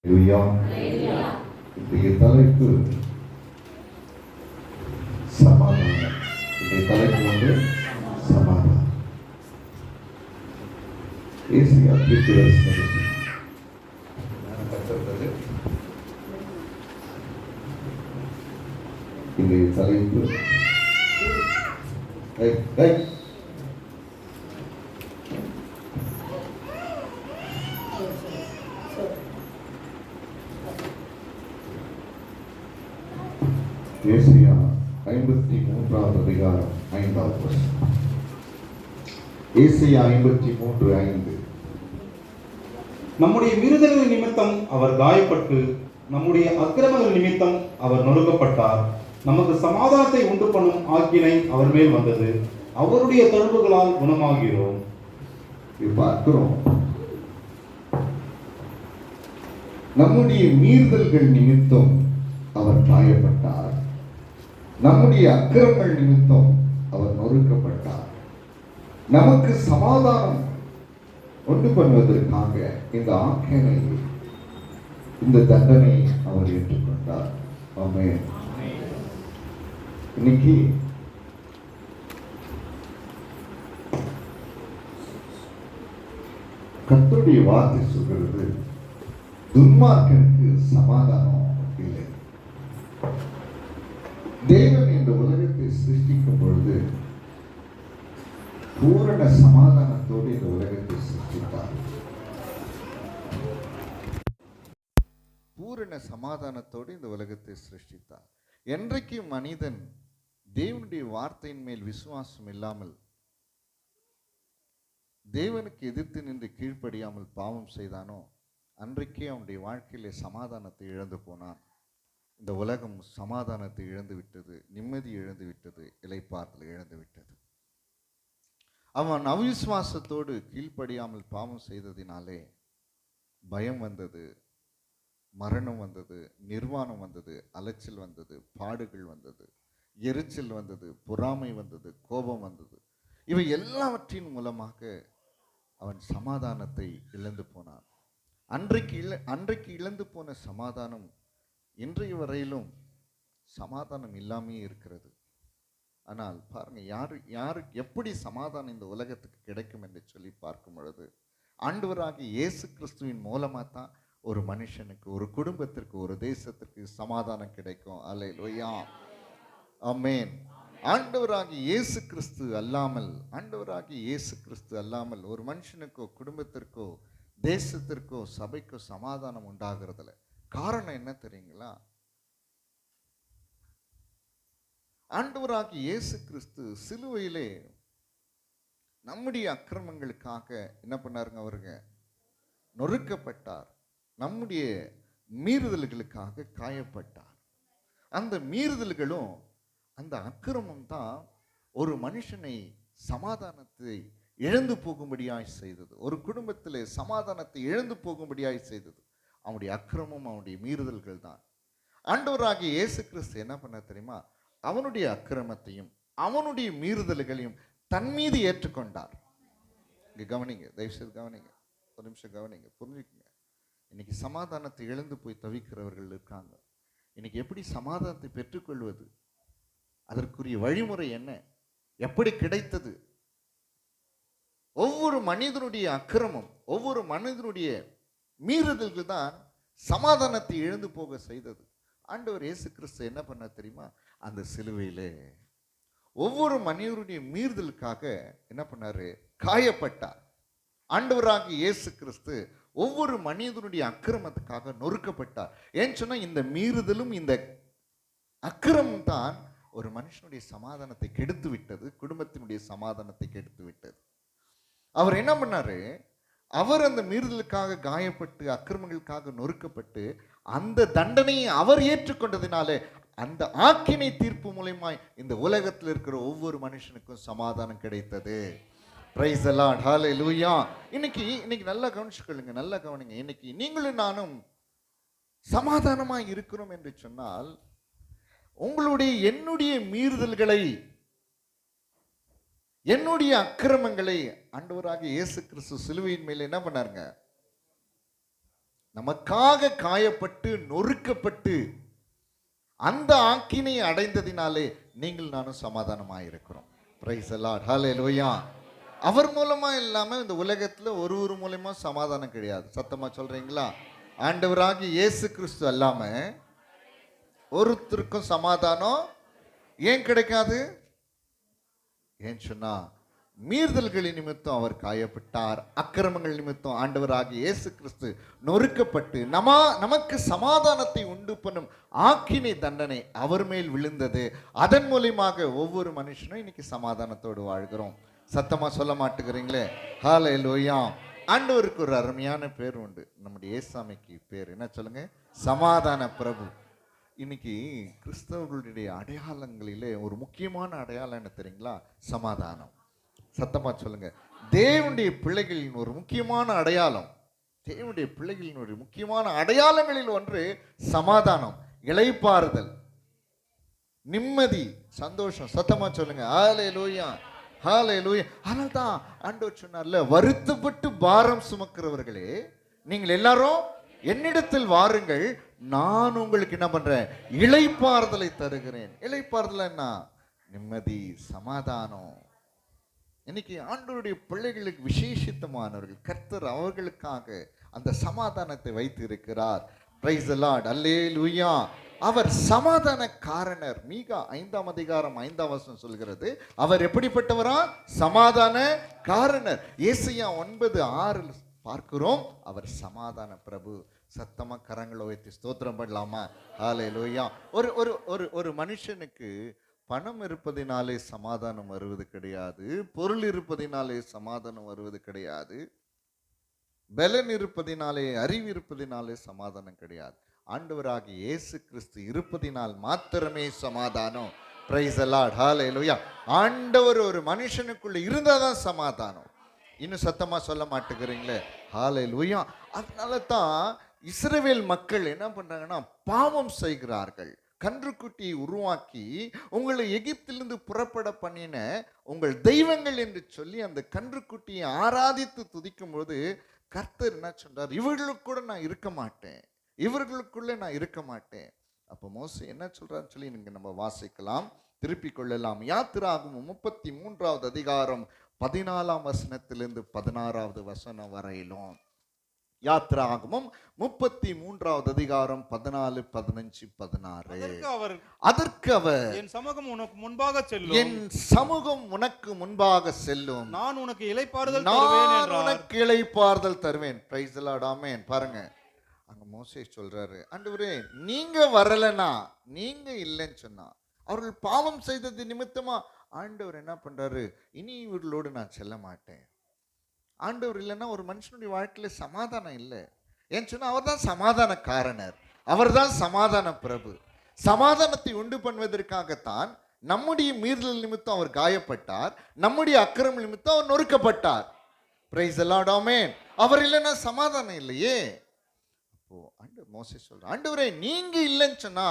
இன்றைய தலைப்பு சமாதானம். இன்றைய தலைப்பு வந்து சமாதானம். ஏசியா தீர்க்கதரிசனம் இன்றைய தலைப்பு ஏசியா 53வது அதிகாரம் 5வது வசனம். ஏசியா 53:5. நம்முடைய மீறுதல்கள் நிமித்தம் அவர் காயப்பட்டு, நம்முடைய அக்கிரமங்கள் நிமித்தம் அவர் நொறுக்கப்பட்டார். நமக்கு சமாதானத்தை உண்டு பண்ணும் ஆக்கினை அவர் மேல் வந்தது. அவருடைய தழும்புகளால் குணமாகிறோம். பார்க்கிறோம், நம்முடைய மீறுதல்கள் நிமித்தம் அவர் காயப்பட்டார், நம்முடைய அக்கிரமங்கள் நிமித்தம் அவர் நொறுக்கப்பட்டார். நமக்கு சமாதானம் உண்டு பண்ணுவதற்காக இந்த ஆக்கினை, இந்த தண்டனை அவர் ஏற்றுக்கொண்டார். ஆமென். இன்னைக்கு கர்த்தருடைய வார்த்தை சொல்கிறது, துன்மார்க்கனுக்கு சமாதானம் இல்லை. தேவன் இந்த உலகத்தை சிருஷ்டிக்கும் பொழுது பூரண சமாதானத்தோடு இந்த உலகத்தை சிருஷ்டித்தார். பூரண சமாதானத்தோடு இந்த உலகத்தை சிருஷ்டித்தார். என்றைக்கு மனிதன் தேவனுடைய வார்த்தையின் மேல் விசுவாசம் இல்லாமல், தேவனுக்கு எதிர்த்து நின்று கீழ்ப்படியாமல் பாவம் செய்தானோ, அன்றைக்கே அவனுடைய வாழ்க்கையிலே சமாதானத்தை இழந்து போனான். இந்த உலகம் சமாதானத்தை இழந்து விட்டது, நிம்மதி இழந்து விட்டது, இளைப்பாறுதல் இழந்து விட்டது. அவன் அவிசுவாசத்தோடு கீழ்ப்படியாமல் பாவம் செய்ததினாலே பயம் வந்தது, மரணம் வந்தது, நிர்வாணம் வந்தது, அலைச்சல் வந்தது, பாடுகள் வந்தது, எரிச்சல் வந்தது, பொறாமை வந்தது, கோபம் வந்தது. இவை எல்லாவற்றின் மூலமாக அவன் சமாதானத்தை இழந்து போனான். அன்றைக்கு இழந்து போன சமாதானம் இன்றைய வரையிலும் சமாதானம் இல்லாமே இருக்கிறது. ஆனால் பாருங்க, யாருக்கு எப்படி சமாதானம் இந்த உலகத்துக்கு கிடைக்கும் என்று சொல்லி பார்க்கும் பொழுது, ஆண்டவராகிய இயேசு கிறிஸ்துவின் மூலமாக தான் ஒரு மனுஷனுக்கு, ஒரு குடும்பத்திற்கு, ஒரு தேசத்திற்கு சமாதானம் கிடைக்கும். அல்லேலூயா, ஆமென். ஆண்டவராகிய இயேசு கிறிஸ்து அல்லாமல் ஒரு மனுஷனுக்கோ, குடும்பத்திற்கோ, தேசத்திற்கோ, சபைக்கோ சமாதானம் உண்டாகிறதில்ல. காரணம் என்ன தெரியுங்களா? ஆண்டவராகிய இயேசு கிறிஸ்து சிலுவையிலே நம்முடைய அக்கிரமங்களுக்காக என்ன பண்ணாருங்க? அவருங்க நொறுக்கப்பட்டார். நம்முடைய மீறுதல்களுக்காக காயப்பட்டார். அந்த மீறுதல்களும் அந்த அக்கிரமம் தான் ஒரு மனுஷனை சமாதானத்தை இழந்து போகும்படியாய் செய்தது. ஒரு குடும்பத்தில் சமாதானத்தை இழந்து போகும்படியாய் செய்தது அவனுடைய அக்கிரமம், அவனுடைய மீறுதல்கள் தான். ஆண்டவராகிய இயேசு கிறிஸ்து என்ன பண்ண தெரியுமா? அவனுடைய அக்கிரமத்தையும் அவனுடைய மீறுதல்களையும் தன் மீது ஏற்றுக்கொண்டார். இங்க கவனிங்க, தயவுசெய்து கவனிங்க, ஒரு நிமிஷம் கவனிங்க, புரிஞ்சுக்குங்க. இன்னைக்கு சமாதானத்தை இழந்து போய் தவிக்கிறவர்கள் இருக்காங்க. இன்னைக்கு எப்படி சமாதானத்தை பெற்றுக்கொள்வது? அதற்குரிய வழிமுறை என்ன? எப்படி கிடைத்தது? ஒவ்வொரு மனிதனுடைய அக்கிரமம், ஒவ்வொரு மனிதனுடைய மீறுதல்கள் தான் சமாதானத்தை இழந்து போக செய்தது. ஆண்டவர் இயேசு கிறிஸ்து என்ன பண்ண தெரியுமா? அந்த சிலுவையிலே ஒவ்வொரு மனிதனுடைய மீறுதலுக்காக என்ன பண்ணாரு? காயப்பட்டார். ஆண்டவராகிய இயேசு கிறிஸ்து ஒவ்வொரு மனிதனுடைய அக்கிரமத்துக்காக நொறுக்கப்பட்டார். ஏன்னு சொன்னா, இந்த மீறுதலும் இந்த அக்கிரமம் தான் ஒரு மனுஷனுடைய சமாதானத்தை கெடுத்து விட்டது, குடும்பத்தினுடைய சமாதானத்தை கெடுத்து விட்டது. அவர் என்ன பண்ணாரு? அவர் அந்த மீறுதலுக்காக காயப்பட்டு, அக்கிரமங்களுக்காக நொறுக்கப்பட்டு, அந்த தண்டனையை அவர் ஏற்றுக்கொண்டதினாலே அந்த ஆக்கினை தீர்ப்பு மூலமாய் இந்த உலகத்தில் இருக்கிற ஒவ்வொரு மனுஷனுக்கும் சமாதானம் கிடைத்தது. பிரைஸ் தி லார்ட், ஹalleluya. இன்னைக்கு நல்லா கவனிச்சுக்கொள்ளுங்க, நல்லா கவனிங்க. இன்னைக்கு நீங்களும் நானும் சமாதானமாய் இருக்கிறோம் என்று சொன்னால், என்னுடைய மீறுதல்களை, என்னுடைய அக்கிரமங்களை ஆண்டவராகிய இயேசு கிறிஸ்து சிலுவையின் மேல என்ன பண்ணாருங்க? நமக்காக காயப்பட்டு நொறுக்கப்பட்டு அந்த ஆக்கினை அடைந்ததினாலே நீங்கள் நானும் சமாதானமாயிருக்கிறோம். பிரைஸ் தி லார்ட், ஹல்லேலூயா. அவர் மூலமா இல்லாம இந்த உலகத்துல ஒரு மூலமா சமாதானம் கிடையாது. சத்தமா சொல்றீங்களா? ஆண்டவராகிய இயேசு கிறிஸ்து அல்லாம ஒருத்தருக்கும் சமாதானம் ஏன் கிடைக்காது? ஏன் சொன்னா, மீறுதல்களின் நிமித்தம் அவர் காயப்பட்டார், அக்கிரமங்கள் நிமித்தம் ஆண்டவராகிய இயேசு கிறிஸ்து நொறுக்கப்பட்டு நமக்கு சமாதானத்தை உண்டு பண்ணும் ஆக்கினை தண்டனை அவர் மேல் விழுந்தது. அதன் மூலியமாக ஒவ்வொரு மனுஷனும் இன்னைக்கு சமாதானத்தோடு வாழ்கிறோம். சத்தமா சொல்ல மாட்டுக்கிறீங்களே? ஹல்லேலூயா. ஆண்டவருக்கு ஒரு அருமையான பேர் உண்டு. நம்முடைய ஏசாமிக்கு பேர் என்ன சொல்லுங்க? சமாதான பிரபு. இன்னைக்கு கிறிஸ்தவர்களுடைய அடையாளங்களிலே ஒரு முக்கியமான அடையாளம் என்ன தெரியுங்களா? சமாதானம். சத்தமா சொல்லுங்க. தேவனுடைய பிள்ளைகளின் ஒரு முக்கியமான அடையாளம், தேவனுடைய பிள்ளைகளின் ஒரு முக்கியமான அடையாளங்களில் ஒன்று சமாதானம், இளைப்பாறுதல், நிம்மதி, சந்தோஷம். சத்தமா சொல்லுங்க. ஹல்லேலூயா, ஹல்லேலூயா. அதனால தான் ஆண்டவர் சொன்னார்ல, வருத்தப்பட்டு பாரம் சுமக்கிறவர்களே நீங்கள் எல்லாரும் என்னிடத்தில் வாருங்கள், நான் உங்களுக்கு என்ன பண்றேன்? இளைப்பாறுதலை தருகிறேன். இளைப்பாறுதல் என்ன? நிம்மதி, சமாதானம். இன்னைக்கு ஆண்டவருடைய பிள்ளைகளுக்கு விசேஷித்தமானவர்கள் கர்த்தர் அவர்களுக்காக அந்த சமாதானத்தை வைத்து இருக்கிறார். பிரைஸ் தி லார்ட், அல்லேலூயா. அவர் சமாதான காரணர். மீகா 5ஆம் அதிகாரம் 5ஆம் வசனம் சொல்கிறது, அவர் எப்படிப்பட்டவரா? சமாதான காரணர். ஏசாயா 9:6 பார்க்கிறோம், அவர் சமாதான பிரபு. சத்தமா கரங்களை வைத்து ஸ்தோத்திரம் பண்ணலாமா? ஹல்லேலூயா. ஒரு ஒரு ஒரு ஒரு மனுஷனுக்கு பணம் இருப்பதினாலே சமாதானம் வருவது கிடையாது, பொருள் இருப்பதினாலே சமாதானம் வருவது கிடையாது, பலன் இருப்பதினாலே, அறிவு இருப்பதினாலே சமாதானம் கிடையாது. ஆண்டவராகிய இயேசு கிறிஸ்து இருப்பதினால் மாத்திரமே சமாதானம். பிரைஸ் தி லார்ட், ஹல்லேலூயா. ஆண்டவர் ஒரு மனுஷனுக்குள்ள இருந்தாதான் சமாதானம். இன்னும் சத்தமா சொல்ல மாட்டேங்கிறீங்களே? ஹல்லேலூயா. அதனால தான் இஸ்ரவேல் மக்கள் என்ன பண்றாங்கன்னா, பாவம் செய்கிறார்கள். கன்றுக்குட்டியை உருவாக்கி உங்களை எகிப்திலிருந்து புறப்பட பண்ணின உங்கள் தெய்வங்கள் என்று சொல்லி அந்த கன்றுக்குட்டியை ஆராதித்து துதிக்கும் போது கர்த்தர் என்ன சொல்றார்? இவர்களுக்கு கூட நான் இருக்க மாட்டேன், இவர்களுக்குள்ளே நான் இருக்க மாட்டேன். அப்போ மோசே என்ன சொல்றான்னு சொல்லி நீங்க நம்ம வாசிக்கலாம், திருப்பிக் கொள்ளலாம். யாத்திராகமம் 33ஆவது அதிகாரம் 14ஆம் வசனத்திலிருந்து 16ஆவது வசனம் வரையிலும். யாத்திராகமம் 33ஆவது அதிகாரம் 14, 15, 16. அதற்கு அவர், என் சமூகம் உனக்கு முன்பாக செல்லும், என் சமூகம் உனக்கு முன்பாக செல்லும், நான் உனக்கு இளைப்பாறுதல் தருவேன் நான் என்றார். உனக்கு இளைப்பாறுதல் தருவேன். பிரைஸ் தி லார்ட், ஆமென். பாருங்க, அங்க மோசே சொல்றாரு, ஆண்டவரே நீங்க வரலனா, நீங்க இல்லைன்னு சொன்னா, அவர்கள் பாவம் செய்தது நிமித்தமா ஆண்டவர் என்ன பண்றாரு? இனி இவர்களோடு நான் செல்ல மாட்டேன். ஆண்டவர் இல்லைன்னா ஒரு மனுஷனுடைய வாழ்க்கையில சமாதானம் இல்லை. ஏன்னு சொன்னா அவர் தான் சமாதான காரணர், அவர் தான் சமாதான பிரபு. சமாதானத்தை உண்டு பண்ணுவதற்காகத்தான் நம்முடைய மீறுதல் நிமித்தம் அவர் காயப்பட்டார், நம்முடைய அக்கிரமம் நிமித்தம் அவர் நொறுக்கப்பட்டார். பிரைஸ் தி லார்ட், ஆமென். அவர் இல்லைன்னா சமாதானம் இல்லையே. அப்போ ஆண்டவர் மோசே சொல்றார், ஆண்டவரே நீங்க இல்லைன்னு சொன்னா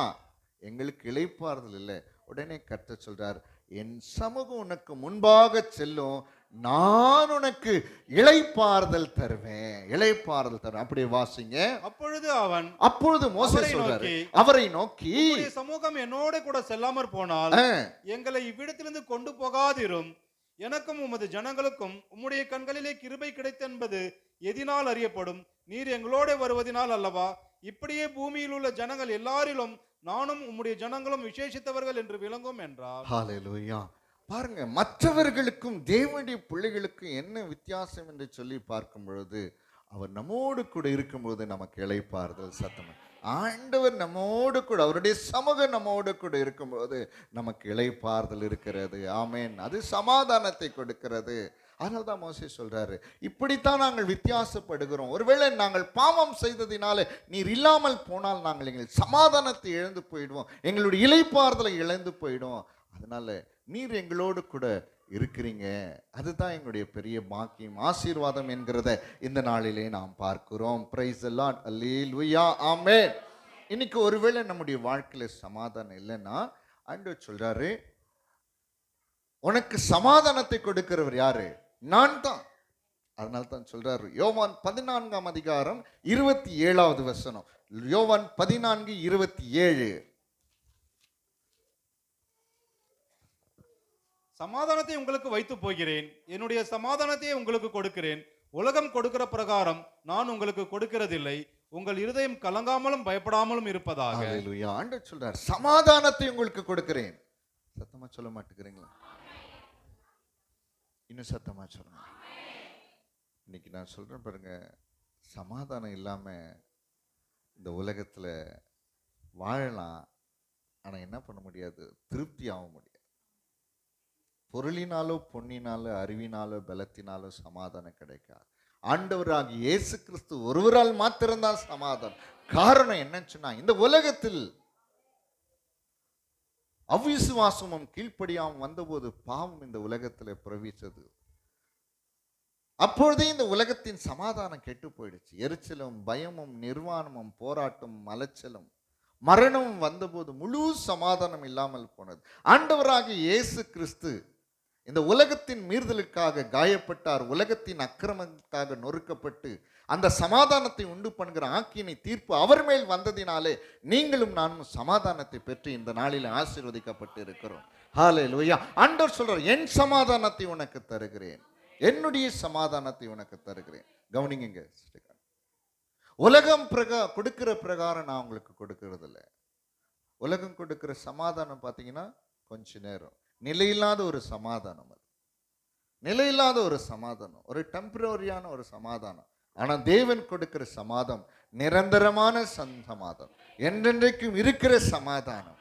எங்களுக்கு இளைப்பாறுதல் இல்லை. உடனே கர்த்தர் சொல்றார், என் சமூகம் உனக்கு முன்பாக செல்லும், நான் உனக்கு இளைப்பாறுதல் தருவேன், இளைப்பாறுதல் தருவேன். அப்படியே வாசிங்க. அப்பொழுது மோசே சொல்றாரு, அவரை நோக்கி, சமூகம் என்னோட கூட செல்லாமற் போனால் எங்களை இவ்விடத்திலிருந்து கொண்டு போகாதிரும். எனக்கும் உமது ஜனங்களுக்கும் உம்முடைய கண்களிலே கிருபை கிடைத்தென்பது எதினால் அறியப்படும்? நீர் எங்களோட வருவதினால் அல்லவா? இப்படியே பூமியில் உள்ள ஜனங்கள் எல்லாரிலும் நானும் உம்முடைய ஜனங்களும் விசேஷித்தவர்கள் என்று விளங்கும் என்றார். ஹல்லேலூயா. பாருங்க, மற்றவர்களுக்கும் தேவனுடைய பிள்ளைகளுக்கும் என்ன வித்தியாசம் என்று சொல்லி பார்க்கும் பொழுது, அவர் நம்மோடு கூட இருக்கும்போது நமக்கு இளைப்பாறுதல். சத்தம். ஆண்டவர் நம்மோடு கூட, அவருடைய சமூகம் நம்மோடு கூட இருக்கும்போது நமக்கு இளைப்பாறுதல் இருக்கிறது. ஆமென். அது சமாதானத்தை கொடுக்கிறது. அதனால தான் மோசே சொல்றாரு, இப்படித்தான் நாங்கள் வித்தியாசப்படுகிறோம். ஒருவேளை நாங்கள் பாவம் செய்ததினால நீர் இல்லாமல் போனால் நாங்கள் எங்கள் சமாதானத்தை இழந்து போயிடுவோம், எங்களுடைய இளைப்பாறுதலை இழந்து போயிடும். அதனால நீர் எங்களோடு கூட இருக்கிறீங்க, அதுதான் எங்களுடைய பெரிய பாக்கியம், ஆசீர்வாதம் என்கிறத இந்த நாளிலே நாம் பார்க்கிறோம். பிரைஸ் தி லார்ட், அல்லேலூயா, ஆமென். இன்னைக்கு ஒருவேளை நம்முடைய வாழ்க்கையில சமாதானம் இல்லைன்னா ஆண்டவர் சொல்றாரு, உனக்கு சமாதானத்தை கொடுக்கிறவர் யாரு? நான் தான். அதனால தான் சொல்றாரு யோவான் 14 யோவான் 14:27. சமாதானத்தை உங்களுக்கு வைத்து போகிறேன், என்னுடைய சமாதானத்தை உங்களுக்கு கொடுக்கிறேன். உலகம் கொடுக்கிற பிரகாரம் நான் உங்களுக்கு கொடுக்கிறதில்லை. உங்கள் இருதயம் கலங்காமலும் பயப்படாமலும் இருப்பதாக. ஹல்லேலூயா. ஆண்டவர் சொல்றார் சமாதானத்தை உங்களுக்கு கொடுக்கிறேன். சத்தமா சொல்ல மாட்டேங்கிறீங்களா? இன்னும் சத்தமா சொல்லுங்க. இன்னைக்கு நான் சொல்றேன் பாருங்க, சமாதானம் இல்லாம இந்த உலகத்துல வாழலாம், ஆனா என்ன பண்ண முடியாது, திருப்தி ஆக முடியாது. பொருளினாலோ பொன்னினாலோ அறிவினாலோ பலத்தினாலோ சமாதானம் கிடைக்காது. ஆண்டவராகிய இயேசு கிறிஸ்து ஒருவரால் மாத்திரம்தான் சமாதானம். காரணம் என்னன்னு சொன்னா, இந்த உலகத்தில் அவிசுவாசமும் கீழ்ப்படியாமல் வந்தபோது பாவம் இந்த உலகத்தில் பிரவேசித்தது. அப்பொழுதே இந்த உலகத்தின் சமாதானம் கெட்டு போயிடுச்சு. எரிச்சலும் பயமும் நிர்வாணமும் போராட்டமும் அலைச்சலும் மரணமும் வந்தபோது முழு சமாதானம் இல்லாமல் போனது. ஆண்டவராகிய இயேசு கிறிஸ்து இந்த உலகத்தின் மீறுதலுக்காக காயப்பட்டார், உலகத்தின் அக்கிரமத்துக்காக நொறுக்கப்பட்டு அந்த சமாதானத்தை உண்டு பண்ணுகிற ஆக்கினை தீர்ப்பு அவர் மேல் வந்ததினாலே நீங்களும் நானும் சமாதானத்தை பெற்று இந்த நாளில் ஆசீர்வதிக்கப்பட்டு இருக்கிறோம். ஹல்லேலூயா. ஆண்டவர் சொல்றார், என் சமாதானத்தை உனக்கு தருகிறேன், என்னுடைய சமாதானத்தை உனக்கு தருகிறேன். கவனிங்க, உலகம் கொடுக்கிற பிரகாரம் நான் உங்களுக்கு கொடுக்கறது இல்லை. உலகம் கொடுக்கிற சமாதானம் பார்த்தீங்கன்னா கொஞ்ச நேரம், நிலையில்லாத ஒரு சமாதானம், அது நிலையில்லாத ஒரு சமாதானம், ஒரு டெம்பரரியான ஒரு சமாதானம். ஆனா தேவன் கொடுக்கிற சமாதானம் நிரந்தரமான சமாதானம், என்றென்றைக்கும் இருக்கிற சமாதானம்.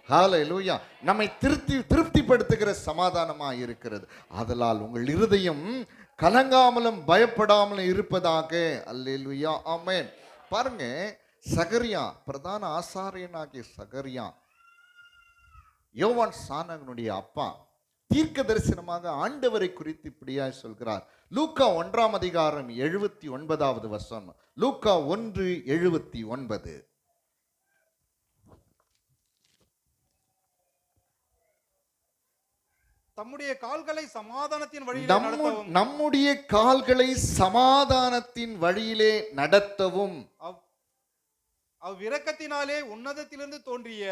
ஹல்லேலூயா. நம்மை திருப்திப்படுத்துகிற சமாதானமா இருக்கிறது. ஆதலால் உங்கள் இருதயம் கலங்காமலும் பயப்படாமலும் இருப்பதாக. அல்லேலூயா, ஆமென். பாருங்க, சகரியா, பிரதான ஆசாரியனாகிய சகரியா, யோவான் ஸ்நானகனுடைய அப்பா, தீர்க்க தரிசனமாக ஆண்டவரை குறித்து இப்படியாய் சொல்கிறார். லூக்கா 1:79. லூக்கா 1:79. தம்முடைய கால்களை சமாதானத்தின் வழியிலே நடத்தவும், நம்முடைய கால்களை சமாதானத்தின் வழியிலே நடத்தவும், அவ்விரக்கத்தினாலே உன்னதத்திலிருந்து தோன்றிய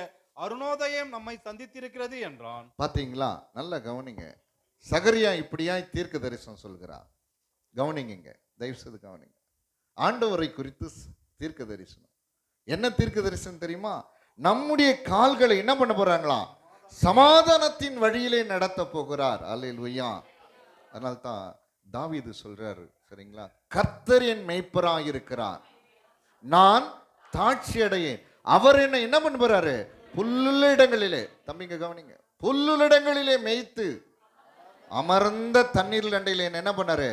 அருணோதயம் நம்மை சந்தித்திருக்கிறது என்றான். பாத்தீங்களா? நல்ல கவனிங்க. சகரியா இப்படியாய் தீர்க்க தரிசனம் சொல்கிறார். கவனிங்க, தயவு செய்து கவனிங்க. ஆண்டவரை குறித்து தீர்க்க தரிசனம். என்ன தீர்க்க தரிசனம் தெரியுமா? நம்முடைய கால்களை என்ன பண்ண போறாங்களாம்? சமாதானத்தின் வழியிலே நடத்த போகிறார். அல்லேலூயா. அதனால தான் தாவீது சொல்றாரு, சரிங்களா, கர்த்தர் என் மேய்ப்பராய் இருக்கிறார், நான் தாட்சி அடையேன். அவர் என்ன பண்ண போறாரு? புல்லுள்ள இடங்களிலே, தம்பிங்க கவனிங்க, புல்லுள்ள இடங்களிலே மேய்த்து அமர்ந்த தண்ணீர் அண்டையில என்ன பண்ணாரு?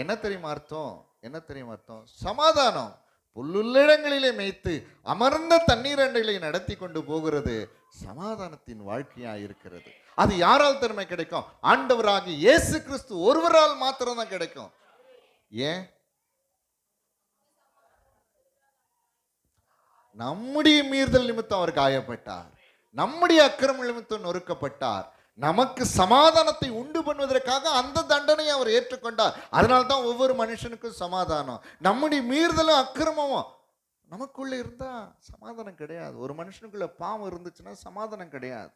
என்ன தெரியுமா அர்த்தம்? என்ன தெரியுமா அர்த்தம்? சமாதானம். புல்லுள்ள இடங்களிலே மேய்த்து அமர்ந்த தண்ணீர் அண்டையிலே நடத்தி கொண்டு போகிறது சமாதானத்தின் வாழ்க்கையா இருக்கிறது. அது யாரால் திறமை கிடைக்கும்? ஆண்டவராகிய இயேசு கிறிஸ்து ஒருவரால் மாத்திரம் தான் கிடைக்கும். ஏன்? நம்முடைய மீறுதல் நிமித்தம் அவர் காயப்பட்டார், நம்முடைய அக்கிரம நிமித்தம் நொறுக்கப்பட்டார், நமக்கு சமாதானத்தை உண்டு பண்ணுவதற்காக அந்த தண்டனையை அவர் ஏற்றுக்கொண்டார். அதனால்தான் ஒவ்வொரு மனுஷனுக்கும் சமாதானம். நம்முடைய மீறுதலும் அக்கிரமமும் நமக்குள்ள இருந்தா சமாதானம் கிடையாது. ஒரு மனுஷனுக்குள்ள பாவம் இருந்துச்சுன்னா சமாதானம் கிடையாது.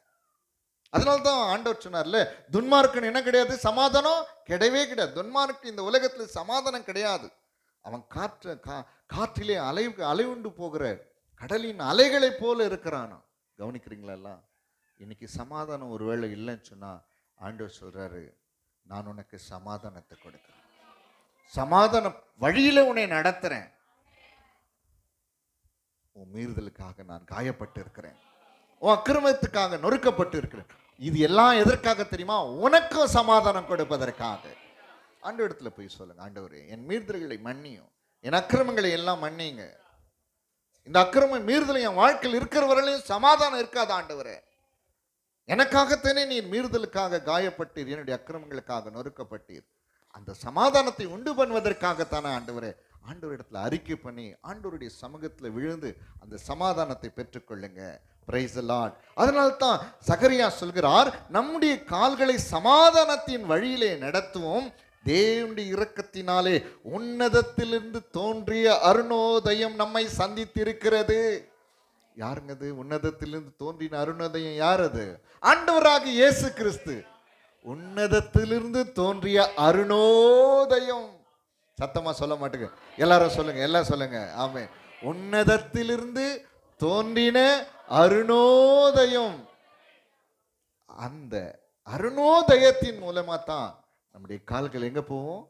அதனால்தான் ஆண்டவர் சொன்னார்ல, துன்மார்க்கன் என்ன கிடையாது? சமாதானம் கிடையவே கிடையாது. துன்மார்க்கு இந்த உலகத்துல சமாதானம் கிடையாது. அவன் காற்றிலே அலைவுண்டு போகிற கடலின் அலைகளை போல இருக்கிறானா. கவனிக்கிறீங்களா எல்லாம்? இன்னைக்கு சமாதானம் ஒருவேளை இல்லைன்னு சொன்னா ஆண்டவர் சொல்றாரு, நான் உனக்கு சமாதானத்தை கொடுக்கிறேன், சமாதான வழியில உன்னை நடத்துறேன். உன் மீறுதலுக்காக நான் காயப்பட்டு இருக்கிறேன், உன் அக்கிரமத்துக்காக நொறுக்கப்பட்டு இருக்கிறேன். இது எல்லாம் எதற்காக தெரியுமா? உனக்கும் சமாதானம் கொடுப்பதற்காக. ஆண்டவர் இடத்துல போய் சொல்லுங்க, ஆண்டவரே என் மீறுதல்களை மன்னியும், என் அக்கிரமங்களை எல்லாம் மன்னிங்க. இந்த அக்கிரம மீறுதல் என் வாழ்க்கையில் இருக்கிற வரையிலும் சமாதானம் இருக்காது. ஆண்டவரே, எனக்காகத்தானே நீர் மீறுதலுக்காக காயப்பட்டீர், என்னுடைய அக்கிரமங்களுக்காக நொறுக்கப்பட்டீர். அந்த சமாதானத்தை உண்டு பண்ணுவதற்காகத்தானே ஆண்டவரே. ஆண்டவரிடத்துல அறிக்கை பண்ணி ஆண்டவருடைய சமூகத்தில் விழுந்து அந்த சமாதானத்தை பெற்றுக்கொள்ளுங்க. Price the Lord. அதனால்தான் சகரியா சொல்கிறார், நம்முடைய கால்களை சமாதானத்தின் வழியிலே நடத்துவோம், தேவனுடைய இரக்கத்தினாலே உன்னதத்திலிருந்து தோன்றிய அருணோதயம் நம்மை சந்தித்திருக்கிறது. யாருங்க அது? உன்னதத்திலிருந்து தோன்றின அருணோதயம் யார் அது? ஆண்டவராகிய இயேசு கிறிஸ்து. உன்னதத்திலிருந்து தோன்றிய அருணோதயம். சத்தமா சொல்ல மாட்டேங்க, எல்லாரும் சொல்லுங்க, எல்லாம் சொல்லுங்க. ஆமென். உன்னதத்திலிருந்து தோன்றின அருணோதயம். அந்த அருணோதயத்தின் மூலமா தான் நம்முடைய கால்கள் எங்க போவோம்?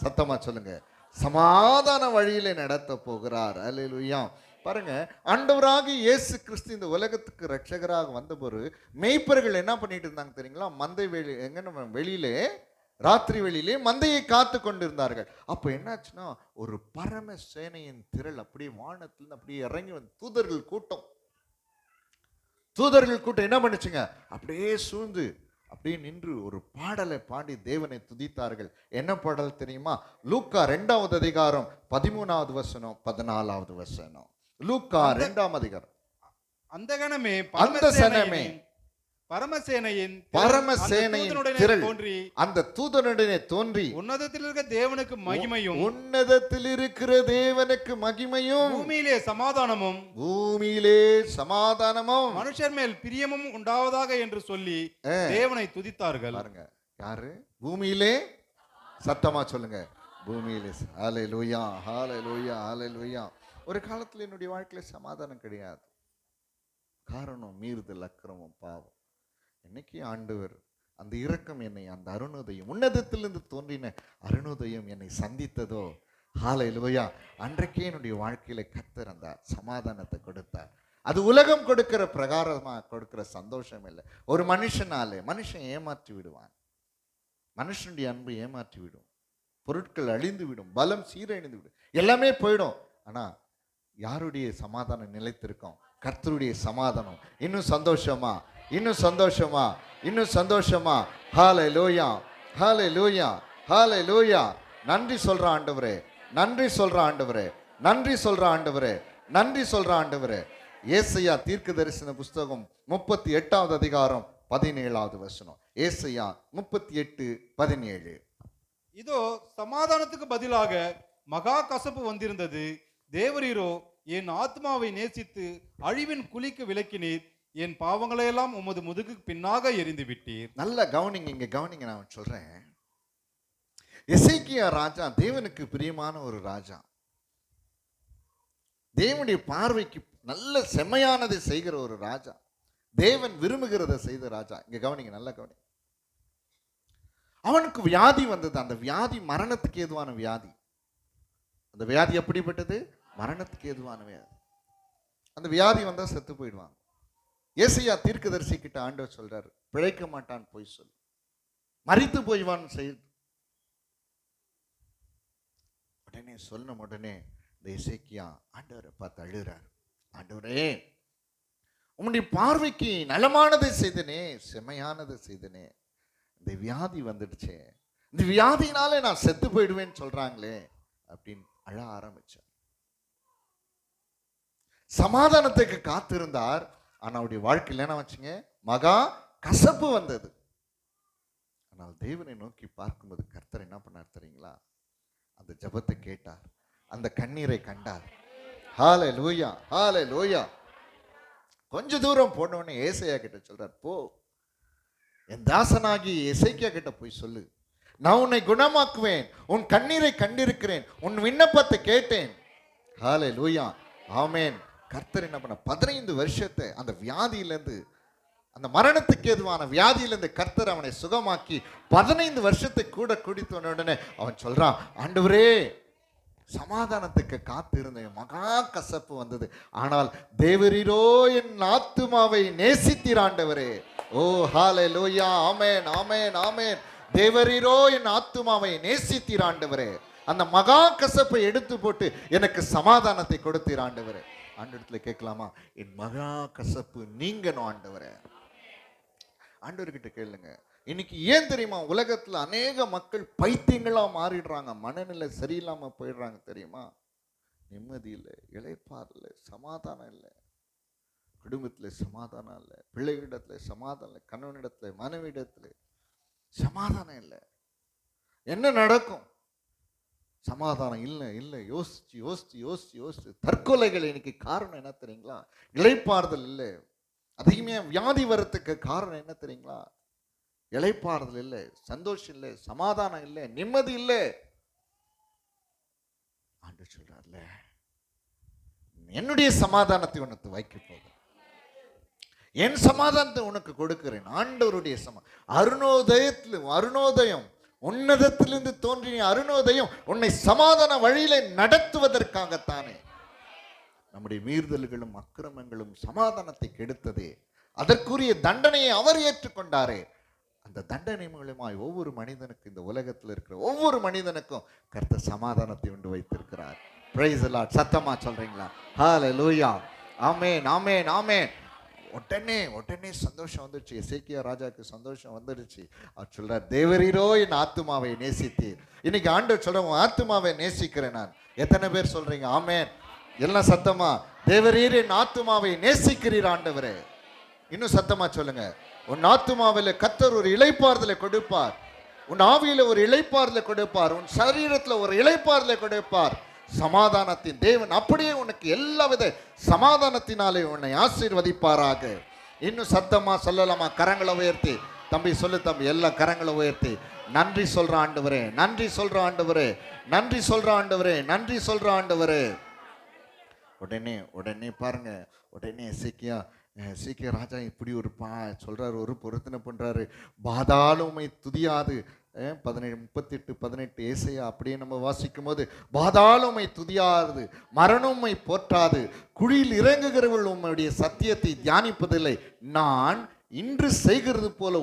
சத்தமா சொல்லுங்க, சமாதான வழியில நடத்த போகிறார். அல்லேலூயா. பாருங்க, ஆண்டவராகிய இயேசு கிறிஸ்து இந்த உலகத்துக்கு ரட்சகராக வந்தபோது மேய்ப்பர்கள் என்ன பண்ணிட்டு இருந்தாங்க தெரியுங்களா? மந்தை வெளி எங்க வெளியிலே, ராத்திரி வெளியிலே மந்தையை காத்து கொண்டிருந்தார்கள். அப்போ என்னாச்சுன்னா, ஒரு பரம சேனையின் திரள் அப்படியே வானத்திலிருந்து அப்படியே இறங்கி வந்து தூதர்கள் கூட்டம் என்ன பண்ணுச்சுங்க? அப்படியே சூழ்ந்து அப்படியே நின்று ஒரு பாடலை பாடி தேவனை துதித்தார்கள். என்ன பாடல் தெரியுமா? லூக்கா 2வது அதிகாரம் 13வது வசனம் 14வது வசனம். லூக்கா 2ஆம் அதிகாரம். அந்த கணமே பரமசேனையின் திரள் அந்த தூதனுடனே தோன்றி உன்னதத்தில் இருக்கிற தேவனுக்கு மகிமையும் பூமியிலே சமாதானமும் மனுஷர் மேல் பிரியமும் உண்டாவதாக என்று சொல்லி தேவனை துதித்தார்கள். பாருங்க, யாரு? பூமியிலே, சத்தமா சொல்லுங்க, பூமியிலே. ஹல்லேலூயா, ஹல்லேலூயா, ஹல்லேலூயா. ஒரு காலத்துல என்னுடைய வாழ்க்கையில சமாதானம் கிடையாது. காரணம் மீறுதல், அக்கிரமம், பாவம். இன்னைக்கு ஆண்டவர் அந்த இரக்கம் என்னை, அந்த அருணோதயம், உன்னதத்திலிருந்து தோன்றின அருணோதயம் என்னை சந்தித்ததோ, ஹல்லேலூயா. அன்றைக்கே என்னுடைய வாழ்க்கையில கர்த்தர் அந்த சமாதானத்தை கொடுத்தார். அது உலகம் கொடுக்கிற பிரகாரமா கொடுக்கிற சந்தோஷம் இல்லை. ஒரு மனுஷன் ஏமாற்றி விடுவான். மனுஷனுடைய அன்பு ஏமாற்றி விடும். பொருட்கள் அழிந்து விடும், பலம் சீரழிந்து விடும், எல்லாமே போயிடும். ஆனா யாருடைய சமாதானம் நிலைத்திருக்கும்? கர்த்தருடைய சமாதானம். இன்னும் சந்தோஷமா, இன்னும் சந்தோஷமா, இன்னும் சந்தோஷமா. ஹல்லேலூயா, ஹல்லேலூயா, ஹல்லேலூயா. நன்றி சொல்ற ஆண்டவரே, நன்றி சொல்ற ஆண்டவரே, நன்றி சொல்ற ஆண்டவரே, நன்றி சொல்ற ஆண்டவரே. ஏசாயா தீர்க்கதரிசன புஸ்தகம் 38வது அதிகாரம் 17வது வசனம். ஏசாயா 38:17. இதோ சமாதானத்துக்கு பதிலாக மகா கசப்பு வந்திருந்தது. தேவரீரோ என் ஆத்மாவை நேசித்து அழிவின் குழிக்கு விலக்கினீர். என் பாவங்களையெல்லாம் உமது முதுகு பின்னாக எரிந்து விட்டீர். நல்ல கவனிங்க, இங்க கவனிங்க, நான் சொல்றேன். எசேக்கியா ராஜா தேவனுக்கு பிரியமான ஒரு ராஜா. தேவனுடைய பார்வைக்கு நல்ல செம்மையானதை செய்கிற ஒரு ராஜா. தேவன் விரும்புகிறத செய்த ராஜா. இங்க கவனிங்க, நல்ல கவனிங்க. அவனுக்கு வியாதி வந்தது. அந்த வியாதி மரணத்துக்கு ஏதுவான வியாதி. அந்த வியாதி எப்படிப்பட்டது? மரணத்துக்கு ஏதுவான வியாதி. அந்த வியாதி வந்தா செத்து போயிடுவாங்க. ஏசாயா தீர்க்கதரிசி கிட்ட ஆண்டவர் சொல்றாரு, பிழைக்க மாட்டான் போய் சொல்லு, மரித்து போய்வான் செய். உடனே சொன்ன உடனே இந்த எசேக்கியா ஆண்டவரை பார்த்து அழுகிறார். ஆண்டவரே, உம்முடைய பார்வைக்கு நலமானதை செய்தனே, செம்மையானதை செய்தனே, இந்த வியாதி வந்துடுச்சே, இந்த வியாதினாலே நான் செத்து போயிடுவேன்னு சொல்றாங்களே அப்படின்னு அழ ஆரம்பிச்சார். சமாதானத்துக்கு காத்திருந்தார். ஆனா அவருடைய வாழ்க்கையில் என்ன வச்சுங்க? மகா கசப்பு வந்தது. ஆனால் தேவனை நோக்கி பார்க்கும்போது கர்த்தர் என்ன பண்ணார் தெரியுங்களா? அந்த ஜெபத்தை கேட்டார், அந்த கண்ணீரை கண்டார். ஹல்லேலூயா, ஹல்லேலூயா. கொஞ்ச தூரம் போனவனே ஏசாயா கிட்ட சொல்றார், போ என் தாசனாகி எசேக்கியா கிட்ட போய் சொல்லு, நான் உன்னை குணமாக்குவேன், உன் கண்ணீரை கண்டிருக்கிறேன், உன் விண்ணப்பத்தை கேட்டேன். ஹல்லேலூயா, ஆமென். கர்த்தர் என்ன பண்ண 15 வருஷத்தை அந்த வியாதியிலேருந்து, அந்த மரணத்துக்கு ஏதுவான வியாதியிலேருந்து கர்த்தர் அவனை சுகமாக்கி 15 வருஷத்தை கூட குடித்தோன உடனே அவன் சொல்றான், ஆண்டவரே, சமாதானத்துக்கு காத்திருந்தேன், மகா கசப்பு வந்தது, ஆனால் தேவரீரோ என் ஆத்துமாவை நேசித்தீர் ஆண்டவரே. ஓ ஹல்லேலூயா, ஆமென், ஆமென், ஆமென். தேவரீரோ என் ஆத்துமாவை நேசித்தீர் ஆண்டவரே. அந்த மகா கசப்பை எடுத்து போட்டு எனக்கு சமாதானத்தை கொடுத்தீர் ஆண்டவரே. ஆண்டவரத்துல கேட்கலாமா? என் மகா கசப்பு நீங்கணும் ஆண்டவரே. ஆண்டவர்கிட்ட கேளுங்க. இன்னைக்கு ஏன் தெரியுமா உலகத்துல அநேக மக்கள் பைத்தியங்களா மாறிடுறாங்க, மனநிலை சரியில்லாம போயிடுறாங்க தெரியுமா? நிம்மதி இல்லை, இளைப்பாறு இல்லை, சமாதானம் இல்லை, குடும்பத்துல சமாதானம் இல்லை, பிள்ளைகளிடத்துல சமாதானம் இல்லை, கணவனிடத்துல மனைவிடத்துல சமாதானம் இல்லை. என்ன நடக்கும்? சமாதானம் இல்லை இல்லை. யோசிச்சு யோசிச்சு யோசிச்சு யோசிச்சு தற்கொலைகள் இன்னைக்கு காரணம் என்ன தெரியுங்களா? இளைப்பாறுதல் இல்லை. அதிகமே வியாதி வரத்துக்கு காரணம் என்ன தெரியுங்களா? இளைப்பாறுதல் இல்லை, சந்தோஷம் இல்லை, சமாதானம் இல்லை, நிம்மதி இல்லை. ஆண்டவர் சொல்றார்ல, என்னுடைய சமாதானத்தை உனக்கு வைக்க போகிறேன், என் சமாதானத்தை உனக்கு கொடுக்கிறேன். ஆண்டவருடைய அருணோதயம் உன்னதத்திலிருந்து தோன்றிய அருணோதயம் உன்னை சமாதான வழியில நடத்துவதற்காகத்தானே. நம்முடைய மீறுதல்களும் அக்கிரமங்களும் சமாதானத்தை கெடுத்ததே. அதற்குரிய தண்டனையை அவர் ஏற்றுக்கொண்டாரே. அந்த தண்டனை மூலமாய் ஒவ்வொரு மனிதனுக்கும், இந்த உலகத்தில் இருக்கிற ஒவ்வொரு மனிதனுக்கும் கர்த்தர் சமாதானத்தை உண்டு வைத்திருக்கிறார். Price the Lord. சத்தமா சொல்றீங்களா? ஹல்லேலூயா. ஆமென் ஆமென் ஆமென். உடனே சந்தோஷம் வந்துடுச்சு. எசேக்கியா ராஜாக்கு சந்தோஷம் வந்துடுச்சு. அவர் சொல்றார், தேவரீரோ என் ஆத்துமாவை நேசித்தீர். இன்னைக்கு ஆண்டவர் சொல்ற, உன் ஆத்துமாவை நேசிக்கிறேன் நான். எத்தனை பேர் சொல்றீங்க ஆமென்? எல்லாம் சத்தமா, தேவரீர் என் ஆத்துமாவை நேசிக்கிறீர் ஆண்டவரே. இன்னும் சத்தமா சொல்லுங்க. உன் ஆத்துமாவில கர்த்தர் ஒரு இளைப்பாறுதலை கொடுப்பார். உன் ஆவியில ஒரு இளைப்பாறுதலை கொடுப்பார். உன் சரீரத்துல ஒரு இளைப்பாறுதலை கொடுப்பார். சமாதானத்தின் தேவன் அப்படியே உனக்கு எல்லாவித சமாதானத்தினாலே உன்னை ஆசீர்வதிப்பாராக. இன்னும் சத்தமா சொல்லலாமா? கரங்களை உயர்த்தி. தம்பி சொல்லு தம்பி, எல்லா கரங்களை உயர்த்தி நன்றி சொல்ற ஆண்டவரே, நன்றி சொல்ற ஆண்டவரே, நன்றி சொல்ற ஆண்டவரே, நன்றி சொல்ற ஆண்டவரே. உடனே பாருங்க, உடனே எசேக்கியா ராஜா இப்படி ஒரு சொல்றாரு, ஒரு பொருத்தனை பண்றாரு. பாதாளுமை துதியாது. 17:38 ஏசாயா அப்படியே நம்ம வாசிக்கும் போது, பாதாளுமை துதியாது, மரணமை போற்றாது, குழியில் இறங்குகிறவள் உம்முடைய சத்தியத்தை தியானிப்பதில்லை. நான் இன்று செய்கிறது போல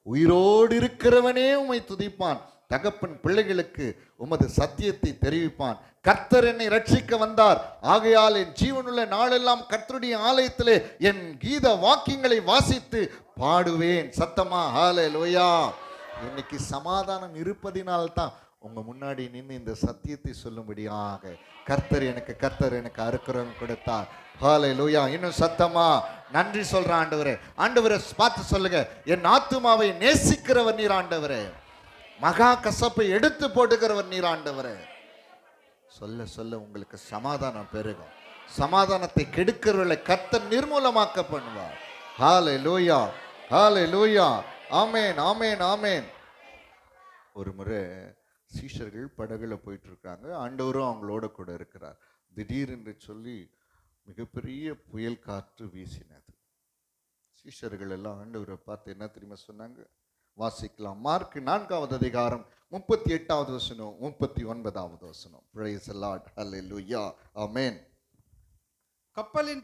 உயிரோடு இருக்கிறவனே உம்மை துதிப்பான். தகப்பன் பிள்ளைகளுக்கு உமது சத்தியத்தை தெரிவிப்பான். கர்த்தர் என்னை ரட்சிக்க வந்தார், ஆகையால் என் ஜீவனுள்ள நாளெல்லாம் கர்த்தருடைய ஆலயத்திலே என் கீத வாக்கியங்களை வாசித்து பாடுவேன். சத்தமா ஹல்லேலூயா. இன்னைக்கு சமாதானம் இருப்பதினால்தான் உங்க முன்னாடி நின்று இந்த சத்தியத்தை சொல்லும்படியாக கர்த்தர் எனக்கு அருக்குரம் கொடுத்தார். ஹல்லேலூயா. இன்னும் சத்தமா நன்றி சொல்ற ஆண்டவரே. ஆண்டவரை பார்த்து சொல்லுங்க, என் ஆத்துமாவை நேசிக்கிறவர் நீர் ஆண்டவரே, மகா கசப்பை எடுத்து போடுகிறவர் நீர் ஆண்டவரே. சொல்ல உங்களுக்கு சமாதானம் பெருகும். சமாதானத்தை கெடுக்கிறவர்களை கர்த்தர் நிர்மூலமாக்க பண்ணுவார். ஹல்லேலூயா, ஹல்லேலூயா. ஆமென் ஆமென் ஆமென். ஒரு முறை சீஷர்கள் படகுல போயிட்டு இருக்காங்க. ஆண்டவரும் அவங்களோட கூட இருக்கிறார். திடீரென்று சொல்லி மிகப்பெரிய புயல் காற்று வீசினது. சீஷர்கள் எல்லாம் ஆண்டவரை பார்த்து என்ன தெரியுமா சொன்னாங்க? வாசிக்கலாம். மார்க் 4வது அதிகாரம் 38வது வசனம் 39வது வசனம். Praise the lord. Hallelujah. Amen. கப்பலின்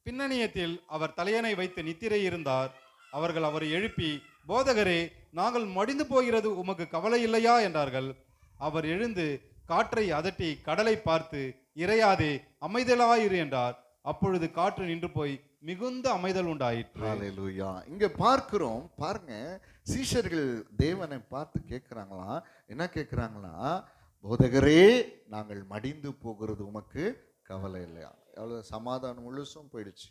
பின்னணியத்தில் அவர் தலையணை வைத்து நித்திரை இருந்தார். அவர்கள் அவரை எழுப்பி, போதகரே, நாங்கள் மடிந்து போகிறது உமக்கு கவலை இல்லையா என்றார்கள். அவர் எழுந்து காற்றை அதட்டி கடலை பார்த்து, இறையாதே, அமைதலாயிரு என்றார். அப்பொழுது காற்று நின்று போய் மிகுந்த அமைதல் உண்டாயிற்று. ஹல்லேலூயா. இங்க பார்க்கிறோம் பாருங்க, சீஷர்கள் தேவனை பார்த்து கேட்கிறாங்களா, என்ன கேட்கிறாங்களா? போதகரே, நாங்கள் மடிந்து போகிறது உமக்கு கவலை இல்லையா? எவ்வளவு சமாதானம் முழுசும் போயிடுச்சு.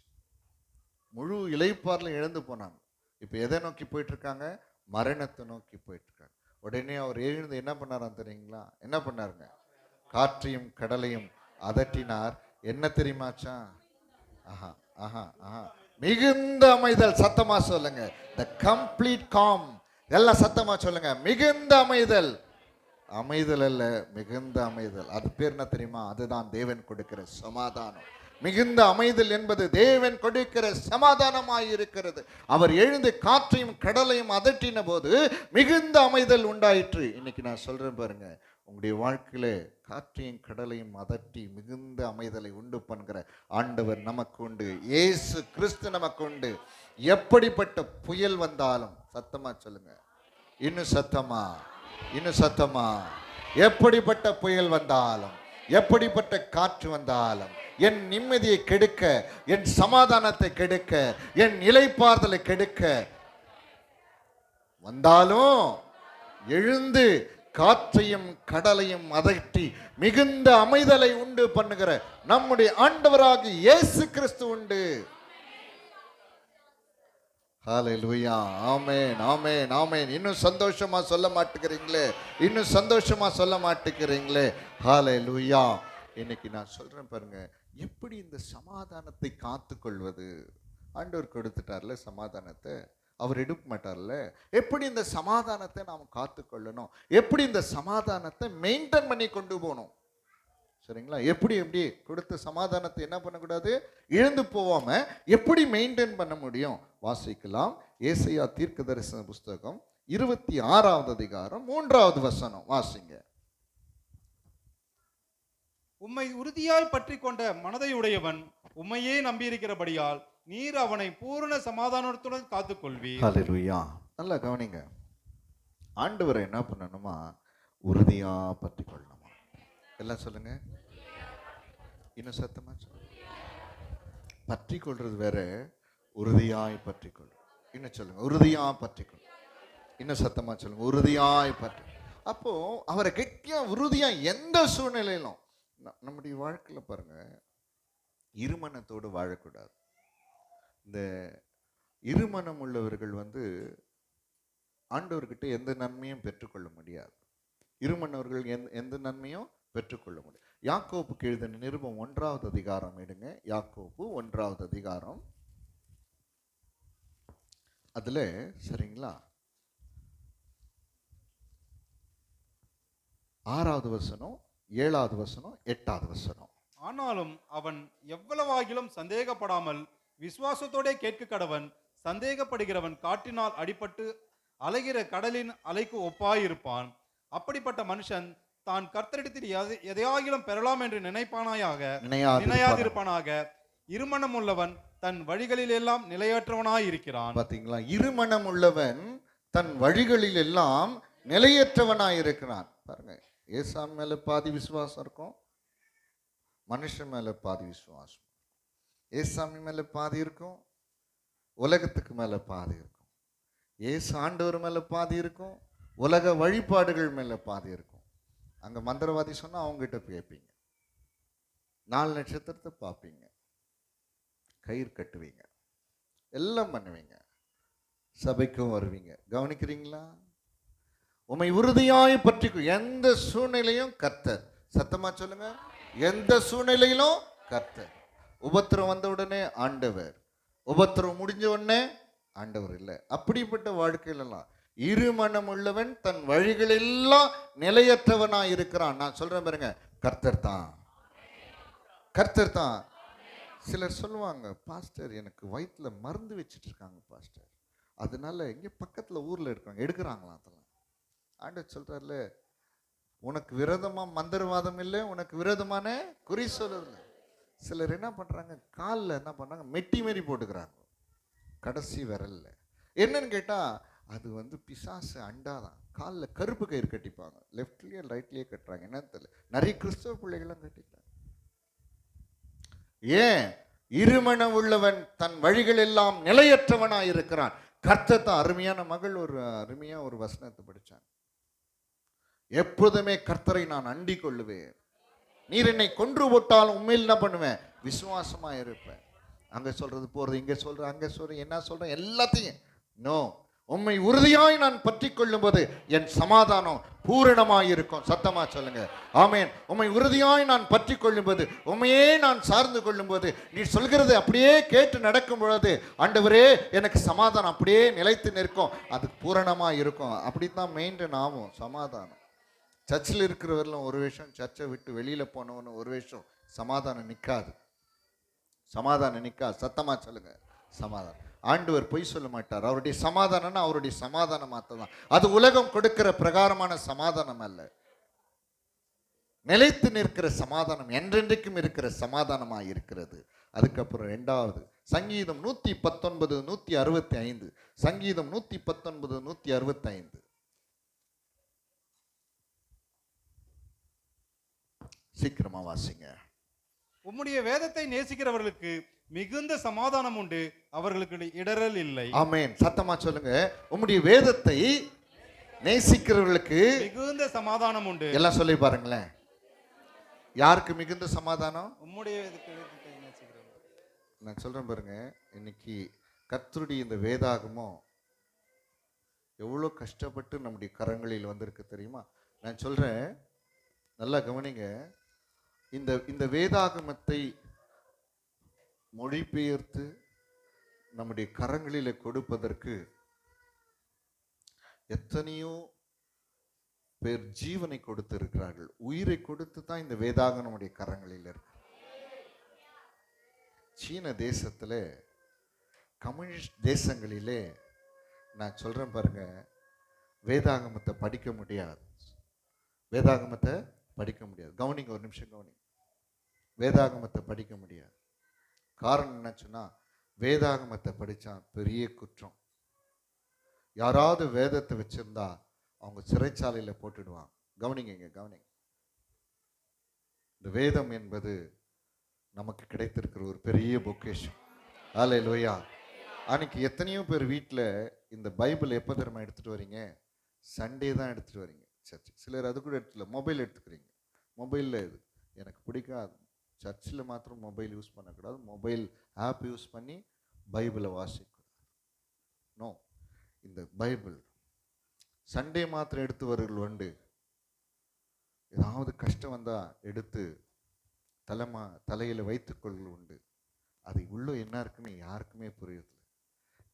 முழு இளைப்பாறுல இழந்து போனாங்க. இப்ப எதை நோக்கி போயிட்டு இருக்காங்க? மரணத்தை நோக்கி போயிட்டு இருக்காங்க. உடனே அவர் எழுந்து என்ன பண்ணாராம் தெரியுங்களா? என்ன பண்ணாருங்க? காற்றையும் கடலையும் அதட்டினார். என்ன தெரியுமாச்சா? ஆஹா ஆஹா ஆஹா, மிகுந்த அமைதல். சத்தமா சொல்லுங்க, the complete calm. எல்லாம் சத்தமா சொல்லுங்க, மிகுந்த அமைதல். அமைதல் அல்ல, மிகுந்த அமைதல். அது பேர் என்ன தெரியுமா? அதுதான் தேவன் கொடுக்கிற சமாதானம். மிகுந்த அமைதல் என்பது தேவன் கொடுக்கிற சமாதானமாய் இருக்கிறது. அவர் எழுந்து காற்றையும் கடலையும் அதட்டின போது மிகுந்த அமைதல் உண்டாயிற்று. இன்னைக்கு நான் சொல்றேன் பாருங்க, உங்களுடைய வாழ்க்கையில காற்றையும் கடலையும் அதட்டி மிகுந்த அமைதலை உண்டு பண்ணுகிற ஆண்டவர் நமக்கு உண்டு. இயேசு கிறிஸ்து நமக்கு உண்டு. எப்படிப்பட்ட புயல் வந்தாலும், சத்தமா சொல்லுங்க, இன்னும் சத்தமா, இன்னும் சத்தமா, எப்படிப்பட்ட புயல் வந்தாலும், எப்படிப்பட்ட காற்று வந்தாலும், என் நிம்மதியை கெடுக்க, என் சமாதானத்தை கெடுக்க, என் இளைப்பாறுதலை கெடுக்க வந்தாலும் எழுந்து காற்றையும் கடலையும் அதட்டி மிகுந்த அமைதலை உண்டு பண்ணுகிற நம்முடைய ஆண்டவராகிய இயேசு கிறிஸ்து உண்டு. ஹalleluya. ஆமென், ஆமென், ஆமென். இன்னும் சந்தோஷமா சொல்ல மாட்டேங்கிறீங்களே, இன்னும் சந்தோஷமா சொல்ல மாட்டேங்கிறீங்களே. ஹalleluya. இன்னைக்கு நான் சொல்றேன் பாருங்க, எப்படி இந்த சமாதானத்தை காத்துக்கொள்வது. ஆண்டவர் கொடுத்துட்டார்ல சமாதானத்தை, அவர் எடுக்க மாட்டார்ல. எப்படி இந்த சமாதானத்தை நாம் காத்துக்கொள்ளணும், எப்படி இந்த சமாதானத்தை மெயின்டைன் பண்ணி கொண்டு போகணும், சரிங்களா? எப்படி எப்படி கொடுத்த சமாதானத்தை என்ன பண்ணக்கூடாது, இழந்து போகாம எப்படி மெயின்டைன் பண்ண முடியும்? வாசிக்கலாம். ஏசாயா தீர்க்கதரிசன புஸ்தகம் 26வது அதிகாரம் 3வது வசனம் வாசிங்க. உம்மை உறுதியாய் பற்றி கொண்ட மனதை உடையவன் உம்மையே நம்பியிருக்கிறபடியால் நீர் அவனை பூரண சமாதானத்துடன் காத்துக்கொள்வீர். ஹalleluya. நல்லா கவனிங்க. ஆண்டவரை என்ன பண்ணணுமா, உறுதியா பற்றி கொள்ளணுமா. எல்லாம் சொல்லுங்க, இன்னும் சத்தமா சொல்லுங்க. பற்றி கொள்றது வேற, உறுதியாய் பற்றி கொள்ளும். இன்னும் சொல்லுங்க, உறுதியா பற்றி கொள்ளும். இன்னும் சத்தமா சொல்லுங்க, உறுதியாய் பற்றி. அப்போ அவரை கெட்டியா உறுதியா எந்த சூழ்நிலையிலும் நம்முடைய வாழ்க்கையில பாருங்க, இருமனத்தோடு வாழக்கூடாது. இந்த இருமனம் உள்ளவர்கள் ஆண்டவர்கிட்ட எந்த நன்மையும் பெற்றுக்கொள்ள முடியாது. இருமனவர்கள் எந்த நன்மையும் பெற்றுக்கொள்ள முடியும். யாக்கோபுக்கு எழுதின நிருபம் 1வது அதிகாரம் எடுங்க. யாக்கோபு 1வது அதிகாரம், அதுல சரிங்களா 6வது வசனம், 7வது வசனம், 8வது வசனம். ஆனாலும் அவன் எவ்வளவாகிலும் சந்தேகப்படாமல் விசுவாசத்தோட கேட்க கடவன். சந்தேகப்படுகிறவன் காற்றினால் அடிபட்டு அலைகிற கடலின் அலைக்கு ஒப்பாயிருப்பான். அப்படிப்பட்ட மனுஷன் தான் கர்த்தரிடத்தில் எதையாகிலும் பெறலாம் என்று நினையாதிருப்பானாக. இருமனம் உள்ளவன் தன் வழிகளில் எல்லாம் நிலையற்றவனாய் இருக்கிறான். பாத்தீங்களா? இருமனம் உள்ளவன் தன் வழிகளில் எல்லாம் நிலையற்றவனாய் இருக்கிறான். பாருங்க, ஏசாமி மேல பாதி விசுவாசம் இருக்கும், மனுஷன் மேல பாதி விசுவாசம். ஏசாமி மேல பாதி இருக்கும், உலகத்துக்கு மேல பாதி இருக்கும். ஏசு ஆண்டவர் மேல பாதி இருக்கும், உலக வழிபாடுகள் மேல பாதி இருக்கும். அங்க மந்திரவாதி சொன்னா அவங்ககிட்ட கேட்பீங்க, 4 நட்சத்திரத்தை பார்ப்பீங்க, கயிறு கட்டுவீங்க, எல்லாம் பண்ணுவீங்க, சபைக்கும் வருவீங்க. கவனிக்கிறீங்களா? உம்மை உறுதியாய் பற்றி எந்த சூழ்நிலையும் கர்த்தர். சத்தமா சொல்லுங்க, எந்த சூழ்நிலையிலும் கர்த்தர். உபத்திரம் வந்த உடனே ஆண்டவர், உபத்திரம் முடிஞ்ச உடனே ஆண்டவர் இல்லை. அப்படிப்பட்ட வாழ்க்கையிலலாம் இருமனம் உள்ளவன் தன் வழிகளெல்லாம் நிலையற்றவனாய் இருக்கிறான். நான் சொல்றேன் பாருங்க, கர்த்தர் தான், கர்த்தர் தான். சிலர் சொல்லுவாங்க, பாஸ்டர் எனக்கு வயிற்றுல மருந்து வச்சுட்டு இருக்காங்க பாஸ்டர், அதனால இங்கே பக்கத்துல ஊர்ல இருக்காங்க எடுக்கிறாங்களாம். அதெல்லாம் ஆண்டவர் சொல்றாருல, உனக்கு விரோதமா மந்திரவாதம் இல்லை, உனக்கு விரோதமான குறி சொல்லுறது. சிலர் என்ன பண்றாங்க, காலில் என்ன பண்றாங்க, மெட்டி மாரி போட்டுக்கிறாங்க கடைசி விரல்ல. என்னன்னு கேட்டா, அது பிசாசு அண்டாதான். காலில் கருப்பு கயிறு கட்டிப்பாங்க, லெஃப்ட்லயே ரைட்லயே கட்டுறாங்க. என்னன்னு தெரியல, நிறைய கிறிஸ்தவ பிள்ளைகளும் கட்டிட்டாங்க. ஏன்? இருமனம் உள்ளவன் தன் வழிகள் எல்லாம் நிலையற்றவனாய் இருக்கிறான். கர்த்தர் தான். அருமையான மகள் அருமையா ஒரு வசனத்தை படிச்சாங்க, எப்போதுமே கர்த்தரை நான் அண்டிக் கொள்ளுவேன், நீர் என்னை கொன்று போட்டாலும் உண்மையில் என்ன பண்ணுவேன், விசுவாசமா இருப்பேன். அங்க சொல்றது போறது, இங்க சொல்ற, அங்க சொல்ற, என்ன சொல்ற, எல்லாத்தையும் நோ. உம்மை உறுதியாய் நான் பற்றி கொள்ளும் போது என் சமாதானம் பூரணமாய் இருக்கும். சத்தமா சொல்லுங்க, ஆமென். உம்மை உறுதியாய் நான் பற்றி கொள்ளும் போது, உண்மையே நான் சார்ந்து கொள்ளும் போது, நீ சொல்கிறது அப்படியே கேட்டு நடக்கும் பொழுது, ஆண்டவரே எனக்கு சமாதானம் அப்படியே நிலைத்து நிற்கும், அது பூரணமாய் இருக்கும். அப்படித்தான் மெயின்டைன் ஆகும் சமாதானம். சர்ச்சில் இருக்கிறவர்களும் ஒரு விஷயம், சர்ச்சை விட்டு வெளியில போனவனும் ஒரு விஷயம், சமாதானம் நிற்காது, சமாதானம் நிற்காது. சத்தமா சொல்லுங்க, சமாதானம். ஆண்டவர் பொய் சொல்ல மாட்டார். அவருடைய சமாதானம்னா அவருடைய சமாதானம் மாத்தான். அது உலகம் கொடுக்கிற பிரகாரமான சமாதானம் அல்ல, நிலைத்து நிற்கிற சமாதானம், என்றென்றைக்கும் இருக்கிற சமாதானமாக இருக்கிறது. அதுக்கப்புறம் 2வது சங்கீதம் 119 165. சங்கீதம் 119 165. சீக்கிரமா வாசிங்க. உம்முடைய வேதத்தை நேசிக்கிறவர்களுக்கு மிகுந்த சமாதானம் உண்டு, அவர்களுக்கு இடரல் இல்லை. ஆமென். சத்தமா சொல்லுங்க, உம்முடைய வேதத்தை நேசிக்கிறவர்களுக்கு மிகுந்த சமாதானம் உண்டு. எல்லாம் சொல்லி பாருங்களேன், யாருக்கு மிகுந்த சமாதானம்? உம்முடைய வேதத்தை நேசிக்கிறவர்கள். நான் சொல்றேன் பாருங்க, இன்னைக்கு கர்த்தருடைய இந்த வேதாகமம் எவ்வளோ கஷ்டப்பட்டு நம்முடைய கரங்களில் வந்திருக்கு தெரியுமா? நான் சொல்றேன், நல்லா கவனிங்க. இந்த வேதாகமத்தை மொழிபெயர்த்து நம்முடைய கரங்களிலே கொடுப்பதற்கு எத்தனையோ பேர் ஜீவனை கொடுத்து இருக்கிறார்கள். உயிரை கொடுத்து தான் இந்த வேதாகம் நம்முடைய கரங்களில் இருக்கு. சீன தேசத்துல, கம்யூனிஸ்ட் தேசங்களிலே நான் சொல்றேன் பாருங்க, வேதாகமத்தை படிக்க முடியாது. வேதாகமத்தை படிக்க முடியாது. கவனிங்க, ஒரு நிமிஷம் கவனிங்க. வேதாகமத்தை படிக்க முடியாது. காரணம் என்ன சொன்னா, வேதாகமத்தை படிச்சா பெரிய குற்றம். யாராவது வேதத்தை வச்சிருந்தா அவங்க சிறைச்சாலையில போட்டுடுவாங்க. கவனிங்க, கவனிங்க. இந்த வேதம் என்பது நமக்கு கிடைத்திருக்கிற ஒரு பெரிய பொக்கேஷன். ஹல்லேலூயா. அன்னைக்கு எத்தனையோ பேர் வீட்டில் இந்த பைபிள் எப்போ தெரியுமா எடுத்துட்டு வரீங்க? சண்டே தான் எடுத்துட்டு வரீங்க சர்ச்சுக்கு. சிலர் அது கூட எடுத்துல மொபைல் எடுத்துக்கிறீங்க. மொபைலில் இது எனக்கு பிடிக்காது. சர்ச்சில் மாத்திரம் மொபைல் யூஸ் பண்ணக்கூடாது. மொபைல் ஆப் யூஸ் பண்ணி பைபிளை வாசிக்கூடாது. நோ, இந்த பைபிள் சண்டே மாத்திரம் எடுத்து உண்டு. ஏதாவது கஷ்டம் வந்தா எடுத்து தலையில வைத்துக்கொள்வது உண்டு. அது உள்ள என்ன இருக்குன்னு யாருக்குமே புரியுது.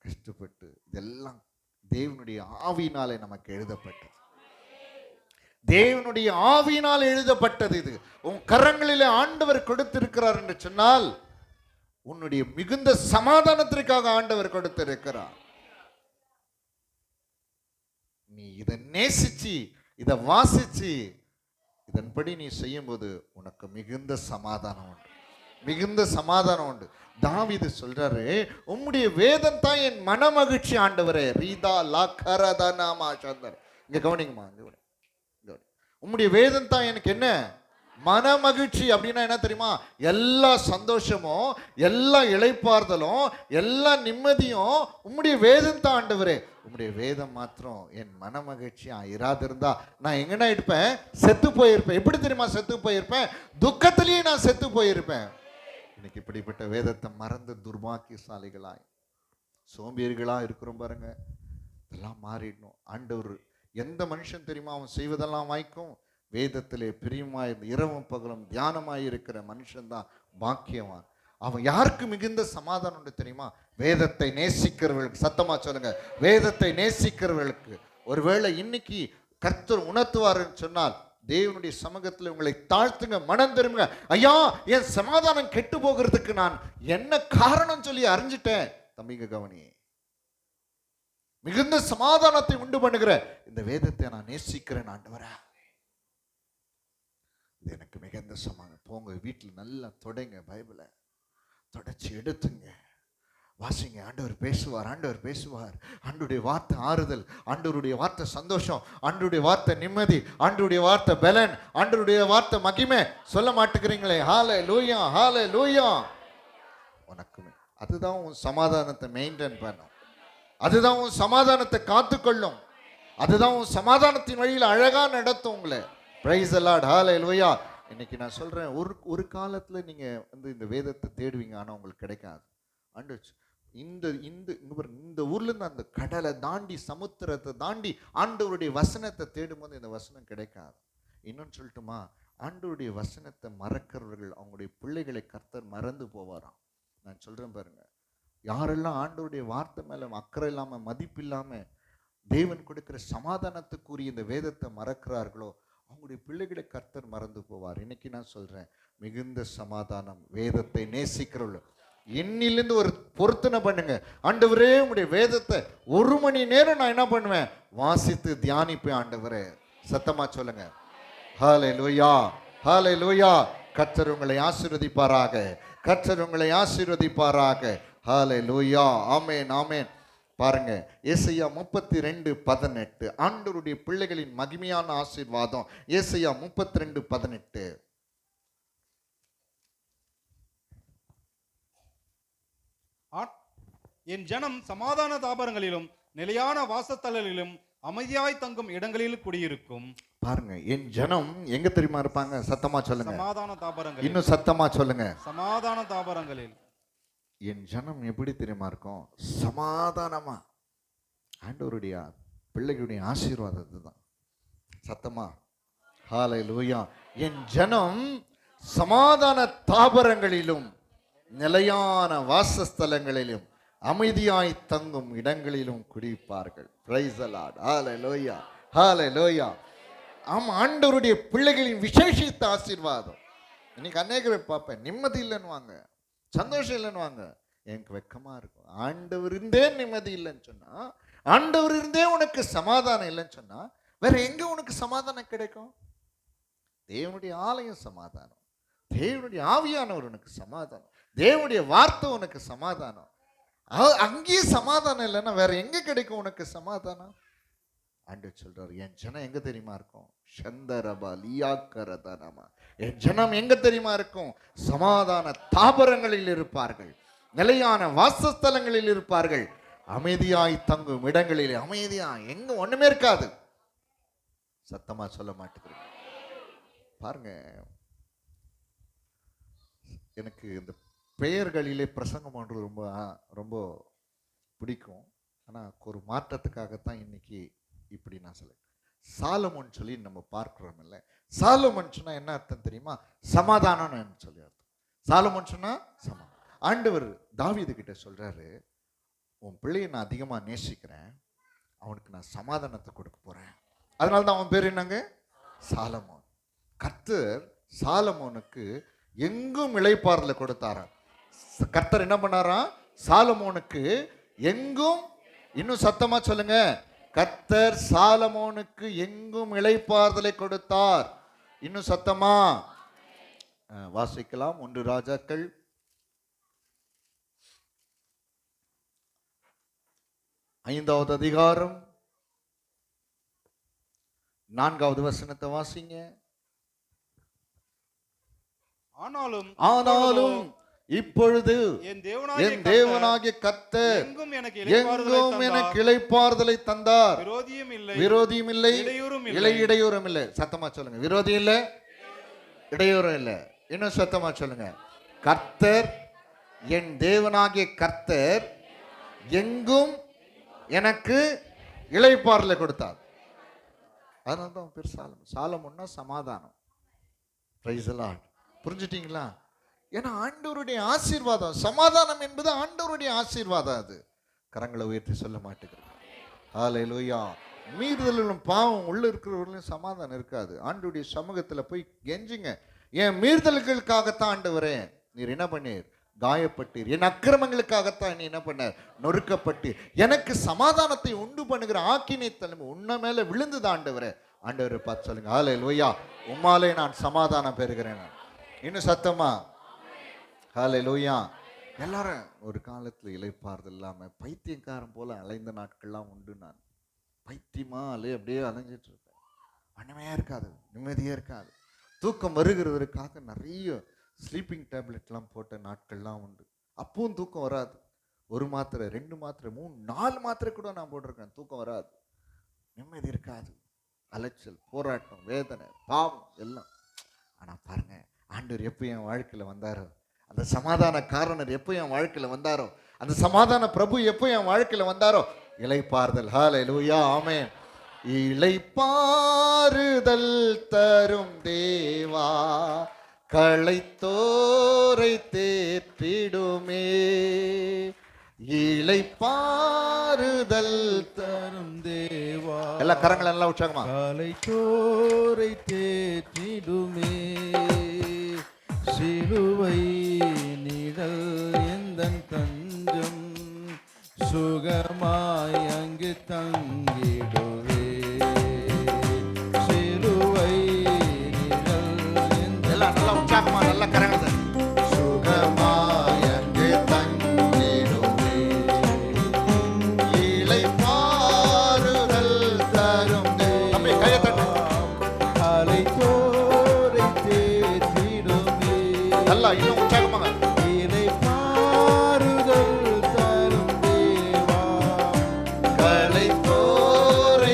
கஷ்டப்பட்டு இதெல்லாம் தேவனுடைய ஆவியினாலே நமக்கு எழுதப்பட்டது. தேவனுடைய ஆவியினால் எழுதப்பட்டது. இது உன் கரங்களிலே ஆண்டவர் கொடுத்திருக்கிறார் என்று சொன்னால் உன்னுடைய மிகுந்த சமாதானத்திற்காக ஆண்டவர் கொடுத்திருக்கிறார். நீ இதை நேசிச்சு, இதை வாசிச்சு, இதன்படி நீ செய்யும்போது உனக்கு மிகுந்த சமாதானம் உண்டு. மிகுந்த சமாதானம் உண்டு. தாவீது சொல்றாரு, உம்முடைய வேதம் தான் என் மன மகிழ்ச்சி ஆண்டவரே. ரீதா லாக்கரதனாமா சந்தர். இங்க கவனிங்கம்மா, உம்முடைய வேதம் தான் எனக்கு என்ன மன மகிழ்ச்சி. அப்படின்னா என்ன தெரியுமா? எல்லா சந்தோஷமும், எல்லா இளைப்பாறுதலும், எல்லா நிம்மதியும் உம்முடைய வேதம் தான் ஆண்டவரே. உம்முடைய வேதம் மாத்திரம் என் மன மகிழ்ச்சியா இராதிருந்தா நான் எங்கன்னா இருப்பேன்? செத்து போயிருப்பேன். எப்படி தெரியுமா செத்து போயிருப்பேன்? துக்கத்திலேயே நான் செத்து போயிருப்பேன். இன்னைக்கு இப்படிப்பட்ட வேதத்தை மறந்து துர்பாக்கியசாலிகளாய் சோம்பேறிகளா இருக்கிறோம் பாருங்க. இதெல்லாம் மாறிடணும். ஆண்டவர் எந்த மனுஷன் தெரியுமா அவன் செய்வதெல்லாம் வாய்க்கும்? வேதத்திலே பிரியமாய் இரவும் பகலும் தியானமாய் இருக்கிற மனுஷன் தான் பாக்கியவான். அவன் யாருக்கு மிகுந்த சமாதானம் உண்டு தெரியுமா? வேதத்தை நேசிக்கிறவர்களுக்கு. சத்தமா சொல்லுங்க, வேதத்தை நேசிக்கிறவர்களுக்கு. ஒருவேளை இன்னைக்கு கர்த்தர் உணர்த்துவாருன்னு சொன்னால் தேவனுடைய சமூகத்தில் உங்களை தாழ்த்துங்க, மனம் திரும்புங்க. ஐயா, என் சமாதானம் கெட்டு போகிறதுக்கு நான் என்ன காரணம் சொல்லி அறிஞ்சிட்டேன். தம்பிங்க கவனி, மிகுந்த சமாதானத்தை உண்டு பண்ணுகிற இந்த வேதத்தை நான் நேசிக்கிறேன் ஆண்டவரே. இது எனக்கு மிகுந்த சமாதானம். போங்க வீட்டில் நல்லா தொடைங்க, பைபிளை தொடச்சி எடுத்துங்க, வாசிங்க. ஆண்டவர் பேசுவார், ஆண்டவர் பேசுவார். ஆண்டவருடைய வார்த்தை ஆறுதல், ஆண்டவருடைய வார்த்தை சந்தோஷம், ஆண்டவருடைய வார்த்தை நிம்மதி, ஆண்டவருடைய வார்த்தை பலன், ஆண்டவருடைய வார்த்தை மகிமை. சொல்ல மாட்டேங்கிறீங்களே? ஹல்லேலூயா, ஹல்லேலூயா. உனக்குமே அதுதான் உன் சமாதானத்தை மெயின்டைன் பண்ணும். அதுதான் உன் சமாதானத்தை காத்துக்கொள்ளும். அதுதான் உன் சமாதானத்தின் வழியில் அழகா நடத்தும் உங்களை. பிரைஸ் தி லார்ட், ஹல்லேலூயா. இன்னைக்கு நான் சொல்றேன், ஒரு காலத்துல நீங்க இந்த வேதத்தை தேடுவீங்க, ஆனா உங்களுக்கு கிடைக்காது. இந்த ஊர்ல இருந்து அந்த கடலை தாண்டி, சமுத்திரத்தை தாண்டி ஆண்டவருடைய வசனத்தை தேடும்போது இந்த வசனம் கிடைக்காது. இன்னொன்னு சொல்லட்டுமா? ஆண்டவருடைய வசனத்தை மறக்கிறவர்கள் அவங்களுடைய பிள்ளைகளை கர்த்தர் மறந்து போவாராம். நான் சொல்றேன் பாருங்க, யாரெல்லாம் ஆண்டவருடைய வார்த்தை மேல அக்கறை இல்லாம, மதிப்பு இல்லாம தேவன் கொடுக்கிற சமாதானத்துக்குரிய இந்த வேதத்தை மறக்கிறார்களோ அவங்களுடைய பிள்ளைகளை கர்த்தர் மறந்து போவார். இன்னைக்கு நான் சொல்றேன், மிகுந்த சமாதானம் வேதத்தை நேசிக்கிறவர்கள் என்னிலிருந்து ஒரு பொருத்தனை பண்ணுங்க. ஆண்டவரே, உங்களுடைய வேதத்தை 1 மணி நேரம் நான் என்ன பண்ணுவேன்? வாசித்து தியானிப்பேன் ஆண்டவரே. சத்தமா சொல்லுங்க, ஹல்லேலூயா, ஹல்லேலூயா. கர்த்தர் உங்களை ஆசீர்வதிப்பாராக, கர்த்தர் உங்களை ஆசீர்வதிப்பாராக. ஹல்லேலூயா, ஆமென், ஆமென். பாருங்க, ஏசாயா 32:18 ஆண்டவருடைய பிள்ளைகளின் மகிமையான ஆசீர்வாதம். ஏசாயா 32:18. என் ஜனம் சமாதான தாபரங்களிலும் நிலையான வாசத்தலங்களிலும் அமைதியாய் தங்கும் இடங்களில் குடியிருக்கும். பாருங்க, என் ஜனம் எங்க தெரியுமா இருப்பாங்க? சத்தமா சொல்லுங்க, சமாதான தாபரங்கள். இன்னும் சத்தமா சொல்லுங்க, சமாதான தாபரங்களில். என் ஜனம் எப்படி தெரியுமா இருக்கும்? சமாதானமா. ஆண்டவருடைய பிள்ளைகளுடைய ஆசீர்வாதத்தை தான். சத்தமா ஹல்லேலூயா. என் ஜனம் சமாதான தாபரங்களிலும் நிலையான வாசஸ்தலங்களிலும் அமைதியாய் தங்கும் இடங்களிலும் குடிப்பார்கள். Price the lord. ஹல்லேலூயா, ஹல்லேலூயா. ஆமா, ஆண்டவருடைய பிள்ளைகளின் விசேஷித்த ஆசீர்வாதம். இன்னைக்கு அநேகரை பார்ப்பேன், நிம்மதி இல்லைன்னு வாங்க, சந்தோஷம் இல்லைன்னு வாங்க. எனக்கு வெக்கமா இருக்கும். ஆண்டவர் இருந்தே நிம்மதி இல்லைன்னு சொன்னா, ஆண்டவர் இருந்தே உனக்கு சமாதானம் இல்லைன்னு சொன்னா, வேற எங்க உனக்கு சமாதானம் கிடைக்கும்? தேவனுடைய ஆலயம் சமாதானம், தேவனுடைய ஆவியானவர் உனக்கு சமாதானம், தேவனுடைய வார்த்தை உனக்கு சமாதானம். அங்கேயே சமாதானம் இல்லைன்னா வேற எங்க கிடைக்கும் உனக்கு சமாதானம்? ஆண்டவர் சொல்றாரு, என் ஜனம் எங்க தெரியுமா இருக்கும்? சந்தரபா லியாக்கரதனமா. என் ஜனம் எங்க தெரியுமா இருக்கும்? சமாதான தாபரங்களில் இருப்பார்கள், நிலையான வாசஸ்தலங்களில் இருப்பார்கள், அமைதியாய் தங்கும் இடங்களில். அமைதியா எங்க ஒண்ணுமே இருக்காது. சத்தமா சொல்ல மாட்டேங்கிறீங்க பாருங்க. எனக்கு இந்த பெயர்களிலே பிரசங்கம் பண்றது ரொம்ப ரொம்ப பிடிக்கும். ஆனா ஒரு மாற்றத்துக்காகத்தான் இன்னைக்கு இப்படி நான் சொல்ல. சாலமோன் சொல்லி நம்ம பார்க்கிறோம் இல்ல. சாலமோன் சொன்னா என்ன அர்த்தம் தெரியுமா? சமாதானம் சொல்லி அர்த்தம். சாலமோன் சொன்னா சமாதானம். ஆண்டவர் தாவீது கிட்ட சொல்றாரு, உன் பிள்ளையை நான் அதிகமா நேசிக்கிறேன், அவனுக்கு நான் சமாதானத்தை கொடுக்க போறேன். அதனால தான் அவன் பேர் என்னங்க? சாலமோன். கர்த்தர் சாலமோனுக்கு எங்கும் இளைப்பாறுதலை கொடுத்தாராம். கர்த்தர் என்ன பண்ணாராம்? சாலமோனுக்கு எங்கும், இன்னும் சத்தமா சொல்லுங்க, கர்த்தர் சாலமோனுக்கு எங்கும் இளைப்பாறுதலை கொடுத்தார். இன்னும் சத்தமா வாசிக்கலாம். 1 ராஜாக்கள் 5வது அதிகாரம் 4வது வசனத்தை வாசிங்க. ஆனாலும் இப்பொழுது என் தேவனாகிய கர்த்தர் எங்கும் எனக்கு இளைப்பாறுதலை தந்தார். விரோதியும் இல்லை, இடையூறும் இல்லை. சத்தமா சொல்லுங்க, விரோதி இல்லை, இடையூறும் இல்லை. இன்னும் சத்தமா சொல்லுங்க, கர்த்தர், என் தேவனாகிய கர்த்தர் எங்கும் எனக்கு இளைப்பாறுதலை கொடுத்தார். அதனால்தான் பேர் சாலமோன். சாலமோன்னா சமாதானம். Praise the lord. புரிஞ்சுட்டீங்களா? ஏன்னா ஆண்டவருடைய ஆசீர்வாதம், சமாதானம் என்பது ஆண்டவருடைய ஆசீர்வாதம். அது கரங்களை உயர்த்தி சொல்ல மாட்டேங்கிறது. ஹல்லேலூயா. மீறுதலும் பாவம் உள்ள இருக்கிறவர்களும் சமாதானம் இருக்காது. ஆண்டவருடைய சமூகத்தில் போய் கெஞ்சுங்க. என் மீறுதல்களுக்காகத்தான் ஆண்டவரே நீர் என்ன பண்ணீர்? காயப்பட்டீர். என் அக்கிரமங்களுக்காகத்தான் நீ என்ன பண்ண? நொறுக்கப்பட்டீர். எனக்கு சமாதானத்தை உண்டு பண்ணுகிற ஆக்கினை தலைமை உன்ன மேல விழுந்தது ஆண்டவரே. ஆண்டவரை பார்த்து சொல்லுங்க, ஹல்லேலூயா, உம்மாலே நான் சமாதானம் பெறுகிறேன். இன்னும் சத்தமா ஹல்லேலூயா. எல்லாரும் ஒரு காலத்துல இளைப்பாறுதல் இல்லாம பைத்தியக்காரன் போல அலைந்த நாட்கள்லாம் உண்டு. நான் பைத்தியமா அப்படியே அலைஞ்சிட்டு இருப்பேன். ஒண்ணுமையா இருக்காது, நிம்மதியே இருக்காது. தூக்கம் வருகிறதற்காக நிறைய ஸ்லீப்பிங் டேப்லெட்லாம் போட்ட நாட்கள்லாம் உண்டு. அப்பவும் தூக்கம் வராது. 1 மாத்திரை 2 மாத்திரை 3 4 மாத்திரை கூட நான் போட்டிருக்கேன். தூக்கம் வராது, நிம்மதி இருக்காது, அலைச்சல், போராட்டம், வேதனை, பாவம் எல்லாம். ஆனா பாருங்க, ஆண்டவர் எப்போ என் வாழ்க்கையில வந்தாரோ, அந்த சமாதான காரணர் எப்போ என் வாழ்க்கையில வந்தாரோ, அந்த சமாதான பிரபு எப்போ என் வாழ்க்கையில வந்தாரோ, இளைப்பாறுதல். ஹல்லேலூயா, ஆமென். இளைப்பாறுதல் தரும் தேவா, களைத்தோரை தேற்றிடுமே. இளைப்பாறுதல் தரும் தேவா, எல்லா கரங்களை நல்லா உற்சாகமா. களைத்தோரை தேற்றிடுமே. சிலுவை நிழல் எந்தன் தஞ்சம், சுகமாய் அங்கு தங்கிடுவே. சிலுவை நிழல் எல்லாம் நல்லா உற்சாகமா, நல்ல கரங்களை. சுகமாய் அங்கு தங்கிடுவே. இளைப்பாறுதல் தரும் தேவா, கையை தட்டு. களைத்தோரை தேற்றிடுமே. நல்லா இன்னும் உற்சாகமாக. இளைப்பாறுதல் தரும் தேவா, களைத்தோரை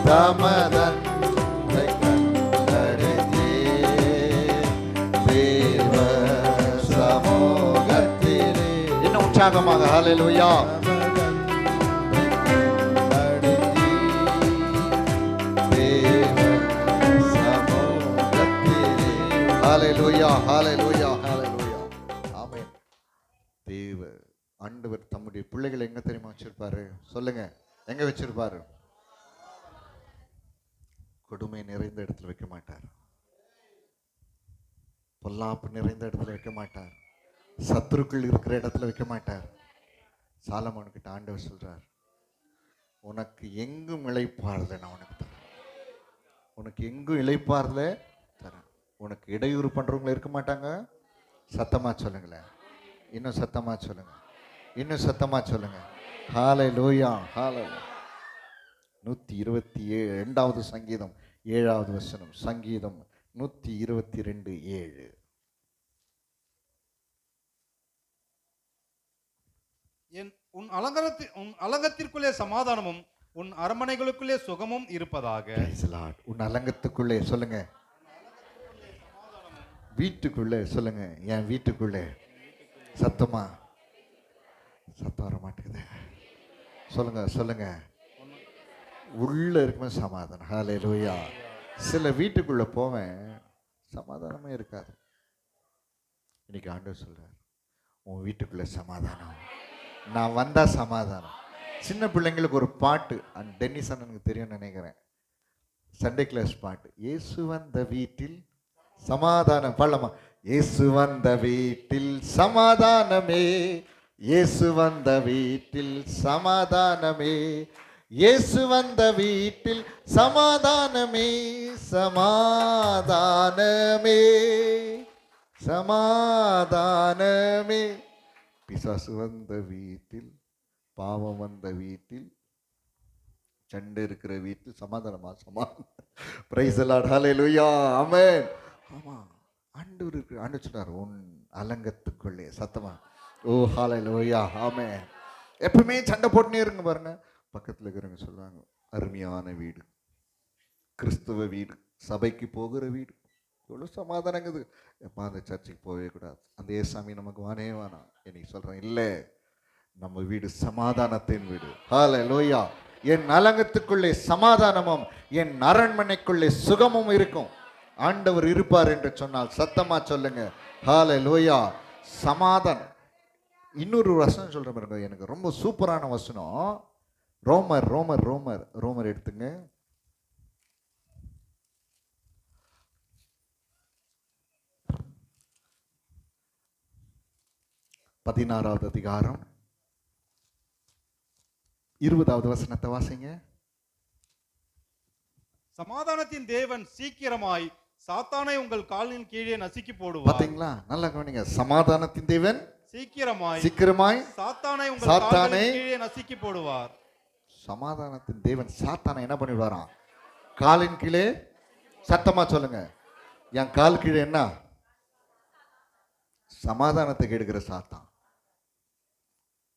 தமதன்னை கண்டடைந்தே தேவ சமூகத்திலே. இன்னும் உற்சாகமாக ஹல்லேலூயா. ஹல்லேலூயா ஹல்லேலூயா ஹல்லேலூயா. ஆமென். தேவ ஆண்டவர் தம்முடைய பிள்ளைகளை எங்க தெரியுமா வச்சிருப்பாரு? சொல்லுங்க, எங்க வச்சிருப்பாரு? கொடுமை நிறைந்த இடத்துல வைக்க மாட்டார், பொல்லாப்பு நிறைந்த இடத்துல வைக்க மாட்டார், சத்துருக்கள் இருக்கிற இடத்துல வைக்க மாட்டார். சாலமோன்கிட்ட ஆண்டவர் சொல்றார், உனக்கு எங்கும் இளைப்பாறுதலை நான் உனக்கு தரேன், உனக்கு எங்கும் இளைப்பாறுதலை தரேன். உனக்கு இடையூறு பண்றவங்க இருக்க மாட்டாங்க. சத்தமா சொல்லுங்களேன், இன்னும் சத்தமா சொல்லுங்க, இன்னும் சத்தமா சொல்லுங்க. ஹல்லேலூயா ஹல்லேலூயா. 122வது சங்கீதம் 7வது வசனம். சங்கீதம் 122:7. உன் அலங்கத்திற்குள்ளே சமாதானமும் உன் அரண்மனைகளுக்குள்ளே சுகமும் இருப்பதாக. Praise the Lord. உன் அலங்கத்துக்குள்ளே சொல்லுங்க, வீட்டுக்குள்ளே சொல்லுங்க, என் வீட்டுக்குள்ளே. சத்தமா, சத்தம் வர மாட்டேங்குது. சொல்லுங்க சொல்லுங்க. உள்ள இருக்குமே சமாதானம். ஹல்லேலூயா. சில வீட்டுக்குள்ள போவேன், சமாதானமே இருக்காது. இன்னைக்கு ஆண்டவர் சொல்றார், உன் வீட்டுக்குள்ள சமாதானம், நான் வந்தா சமாதானம். சின்ன பிள்ளைங்களுக்கு ஒரு பாட்டு, டென்னிஸ் அண்ணனுக்கு தெரியும்னு நினைக்கிறேன், சண்டே கிளாஸ் பாட்டு. இயேசு வந்த வீட்டில் சமாதானம். பாடலாமா? இயேசு வந்த வீட்டில் சமாதானமே, இயேசு வந்த வீட்டில் சமாதானமே, இயேசு வந்த வீட்டில் சமாதானமே, சமாதானமே, சமாதானமே. பிசாசு வந்த வீட்டில், பாவம் வந்த வீட்டில், சண்டை இருக்கிற வீட்டில் சமாதானமா? Praise the lord. Hallelujah. Amen. ஆமா, ஆண்டவர் இருக்கு. ஆண்டவர் சொன்னார், உன் அலங்கத்துக்குள்ளே. சத்தமா ஓ ஹல்லேலூயா. ஆமென். எப்பவுமே சண்டை போட்டுனே இருங்க பாருங்க. பக்கத்தில் இருக்கிறவங்க சொல்லுவாங்க, அருமையான வீடு, கிறிஸ்துவ வீடு, சபைக்கு போகிற வீடு, எவ்வளோ சமாதானங்குது. எப்போ அந்த சர்ச்சுக்கு போகவே கூடாது, அந்த ஏசாமி நமக்கு வானே வேணாம். இன்னைக்கு சொல்கிறேன், இல்லை, நம்ம வீடு சமாதானத்தின் வீடு. ஹல்லேலூயா. என் அலங்கத்துக்குள்ளே சமாதானமும் என் அரண்மனைக்குள்ளே சுகமும் இருக்கும். ஆண்டவர் இருப்பார் என்று சொன்னால் சத்தமா சொல்லுங்க, ஹல்லேலூயா. சமாதானம். இன்னொரு வசனம் சொல்ற பாருங்க, எனக்கு ரொம்ப சூப்பரான வசனம். ரோமர் ரோமர் ரோமர் ரோமர் எடுத்துங்க. பதினாறாவது அதிகாரம் 20வது வசனத்தை வாசிங்க. சமாதானத்தின் தேவன் சீக்கிரமாய் சாத்தானை உங்கள் காலின் கீழே நசுக்கி போடுவார். பாத்தீங்களா? நல்லா கவனிங்க. சமாதானத்தின் தேவன் சீக்கிரமாய் சாத்தானை உங்கள் காலின் கீழே நசுக்கி போடுவார். சமாதானத்தின் தேவன் சாத்தானை என்ன பண்ணிடுவாராம்? காலின் கீழே. சத்தமா சொல்லுங்க, என் கால் கீழே என்ன? சமாதானத்தை கெடுக்கிற சாத்தான்.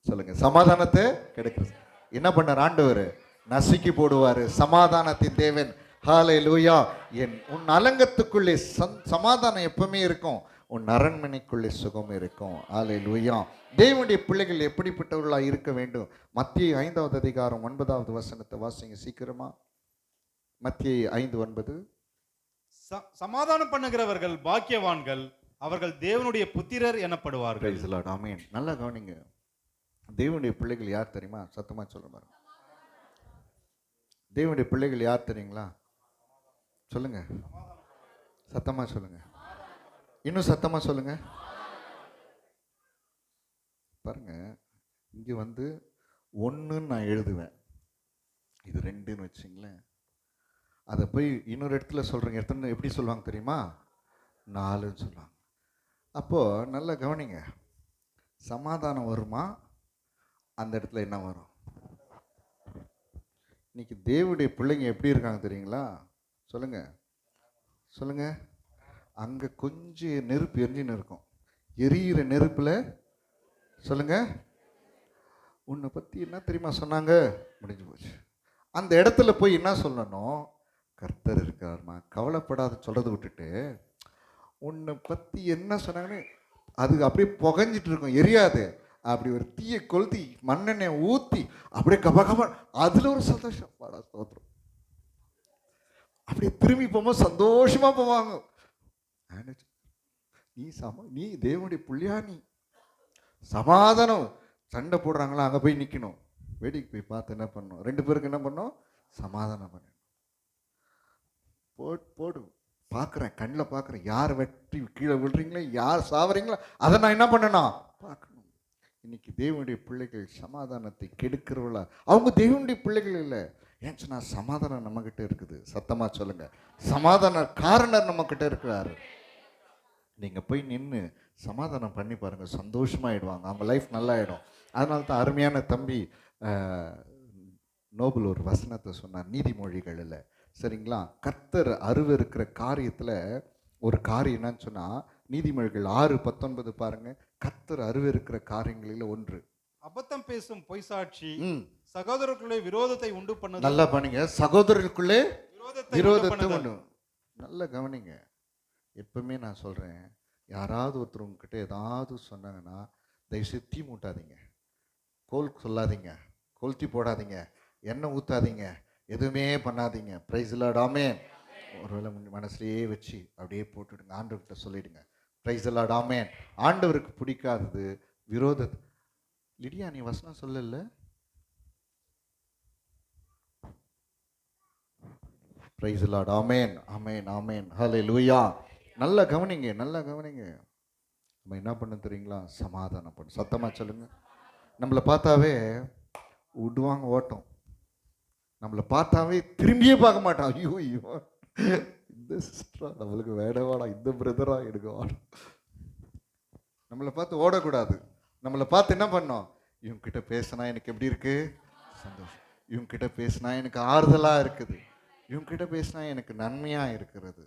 சொல்லுங்க, சமாதானத்தை கெடுக்கிற. என்ன பண்ணார் ஆண்டவர்? நசுக்கி போடுவாரு. சமாதானத்தின் தேவன். ஹல்லேலூயா. உன் அலங்கத்துக்குள்ளே சமாதானம் எப்பவுமே இருக்கும், உன் அரண்மனைக்குள்ளே சுகம் இருக்கும். ஹல்லேலூயா. தேவனுடைய பிள்ளைகள் எப்படிப்பட்டவர்களா இருக்க வேண்டும்? மத்திய 5வது அதிகாரம் 9வது வசனத்தை வாசிங்க சீக்கிரமா. மத்திய 5:9. சமாதானம் பண்ணுகிறவர்கள் பாக்கியவான்கள், அவர்கள் தேவனுடைய புத்திரர் எனப்படுவார்கள். Praise the Lord. ஆமென். நல்லா கவனிங்க. தேவனுடைய பிள்ளைகள் யார் தெரியுமா? சத்தமா சொல்ல பாருங்க. தேவனுடைய பிள்ளைகள் யார் தெரியுங்களா? சொல்லுங்க, சத்தமா சொல்லுங்க, இன்னும் சத்தமா சொல்லுங்க. பாருங்க, இங்க வந்து 1ன்னு நான் எழுதுவேன், இது 2ன்னு வச்சுங்களேன். அதை போய் இன்னொரு இடத்துல சொல்றேங்க, எத்தனை எப்படி சொல்லுவாங்க தெரியுமா? 4ன்னு சொல்லுவாங்க. அப்போ நல்லா கவனிங்க, சமாதானம் வருமா? அந்த இடத்துல என்ன வரும்? இன்னைக்கு தேவனுடைய பிள்ளைங்க எப்படி இருக்காங்க தெரியுங்களா? சொல்லுங்க சொல்லுங்க. அங்க கொஞ்சம் நெருப்பு எரிஞ்சுன்னு இருக்கும், எரியிற நெருப்புல சொல்லுங்க, உன்னை பத்தி என்ன தெரியுமா சொன்னாங்க? முடிஞ்சு போச்சு. அந்த இடத்துல போய் என்ன சொல்லணும்? கர்த்தர் இருக்காருமா, கவலைப்படாத சொல்றதை விட்டுட்டு உன்னை பற்றி என்ன சொன்னாங்கன்னு அது அப்படியே புகஞ்சிட்டு இருக்கும், எரியாது. அப்படி ஒரு தீயை கொளுத்தி மண்ணெண்ணெய் ஊற்றி அப்படியே கபகப, அதில் ஒரு சந்தோஷம். பாடா ஸ்தோத்திரம். அப்படியே திரும்பி போகும்போது சந்தோஷமா போவாங்க. நீ தேவனுடைய புள்ளியா, நீ சமாதானம். சண்டை போடுறாங்களா, அங்கே போய் நிற்கணும். வேடிக்கை போய் பார்த்து என்ன பண்ணணும்? 2 பேருக்கு என்ன பண்ணணும்? சமாதானம் பண்ணணும். போடு பார்க்குறேன், கண்ணில் பார்க்குறேன். யார் வெட்டி கீழே விழுறீங்களோ, யார் சாவறீங்களோ, அதை நான் என்ன பண்ணணும்? பார்க்கணும். இன்னைக்கு தேவனுடைய பிள்ளைகள் சமாதானத்தை கெடுக்கிறவளா? அவங்க தேவனுடைய பிள்ளைகள் இல்லை. ஏன் சொன்னா சமாதானம் நம்மக்கிட்ட இருக்குது. சத்தமாக சொல்லுங்க, சமாதான காரணர் நம்மக்கிட்ட இருக்கிறாரு. நீங்கள் போய் நின்று சமாதானம் பண்ணி பாருங்கள், சந்தோஷமாயிடுவாங்க, அவங்க லைஃப் நல்லாயிடும். அதனால தான் அருமையான தம்பி நோபல் ஒரு வசனத்தை சொன்னார் நீதிமொழிகளில். சரிங்களா? கர்த்தர் அருவருக்கிற காரியத்தில் ஒரு காரியம் என்னன்னு சொன்னால், நீதிமொழிகள் 6:19 பாருங்க. கர்த்தர் அருவருக்கிற காரியங்களில் ஒன்று அபத்தம் பேசும் பொய் சாட்சி, சகோதரர்களுக்குள்ளே விரோதத்தை உண்டு பண்ணது. நல்லா பண்ணுங்க, சகோதரர்களுக்குள்ளே விரோதத்தை உண்டு. நல்லா கவனிங்க. எப்பவுமே நான் சொல்கிறேன், யாராவது ஒருத்தர் உங்ககிட்ட ஏதாவது சொன்னாங்கன்னா தயவுசெய்து தீ மூட்டாதீங்க, கோல் சொல்லாதீங்க, கொளுத்தி போடாதீங்க, எண்ணெய் ஊற்றாதீங்க, எதுவுமே பண்ணாதீங்க. பிரைஸ் லார்ட், ஆமென். ஒருவேளை மனசுலேயே வச்சு அப்படியே போட்டுடுங்க, ஆண்டவர்கிட்ட சொல்லிடுங்க, பிரைஸ் லார்ட், ஆமென். ஆண்டவருக்கு பிடிக்காதது விரோத. லிடியா, நீ வசனம் சொல்லல? பிரைஸ் லார்ட், ஆமென், ஆமென், ஆமென், ஹல்லேலூயா. நல்லா கவனிங்க, நல்லா கவனிங்க. நம்ம என்ன பண்ண தெரியுங்களா? சமாதானம் பண்ண. சத்தமாக சொல்லுங்க. நம்மளை பார்த்தாவே விடுவாங்க ஓட்டம், நம்மளை பார்த்தாவே திரும்பியே பார்க்க மாட்டான். ஐயோ ஐயோ, இந்த சிஸ்டரா நம்மளுக்கு வேடவாடா, இந்த பிரதரா எடுக்க வாடா. நம்மளை பார்த்து ஓடக்கூடாது. நம்மளை பார்த்து என்ன பண்ணோம்? இவங்க கிட்ட பேசினா எனக்கு எப்படி இருக்கு? சந்தோஷம். இவங்க கிட்ட பேசினா எனக்கு ஆறுதலாக இருக்குது. இவங்க கிட்ட பேசினா எனக்கு நன்மையாக இருக்கிறது.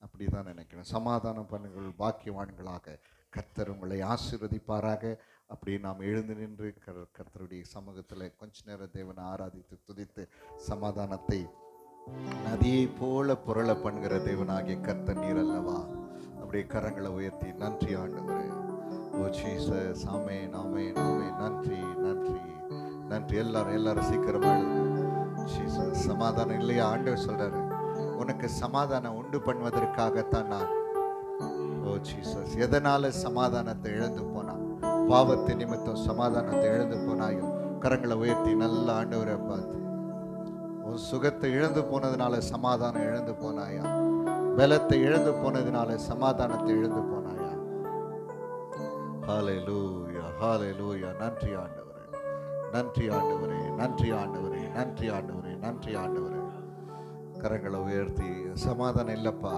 அப்படி தான் நினைக்கிறேன். சமாதானம் பண்ணுங்கள், பாக்கியவான்களாக. கர்த்தர் உங்களை ஆசீர்வதிப்பாராக. அப்படி நாம் எழுந்து நின்று கர்த்தருடைய சமூகத்தில் கொஞ்ச நேரம் தேவனை ஆராதித்து துதித்து சமாதானத்தை நதியை போல புரள பண்ணுகிற தேவனாகிய கர்த்தர் நீர் அல்லவா? அப்படியே கரங்களை உயர்த்தி நன்றி ஆண்டவரே. ஓ ஜீசஸ், ஆமென், ஆமென், ஆமென். நன்றி, நன்றி, நன்றி. எல்லாரும் சீக்கிரமா எழுதுங்க. ஜீசஸ், சமாதானம் இல்லையா? ஆண்டவர் சொல்றாரு, உனக்கு சமாதானம் உண்டு பண்ணுவதற்காகத்தான் நான். ஓ ஜீசஸ், எதனால சமாதானத்தை இழந்து போனா? பாவத்தை நிமித்தம் சமாதானத்தை இழந்து போனாயோ? கரங்களை உயர்த்தி நல்ல ஆண்டவரை பார்த்து, உன் சுகத்தை இழந்து போனதுனால சமாதானம் இழந்து போனாயா? பலத்தை இழந்து போனதுனால சமாதானத்தை இழந்து போனாயா? ஹல்லேலூயா, ஹல்லேலூயா. நன்றி ஆண்டவரே, நன்றி ஆண்டவரே, நன்றி ஆண்டவரே, நன்றி ஆண்டவரே, நன்றி ஆண்டவரே. கரங்களை உயர்த்தி, சமாதானம் இல்லப்பா,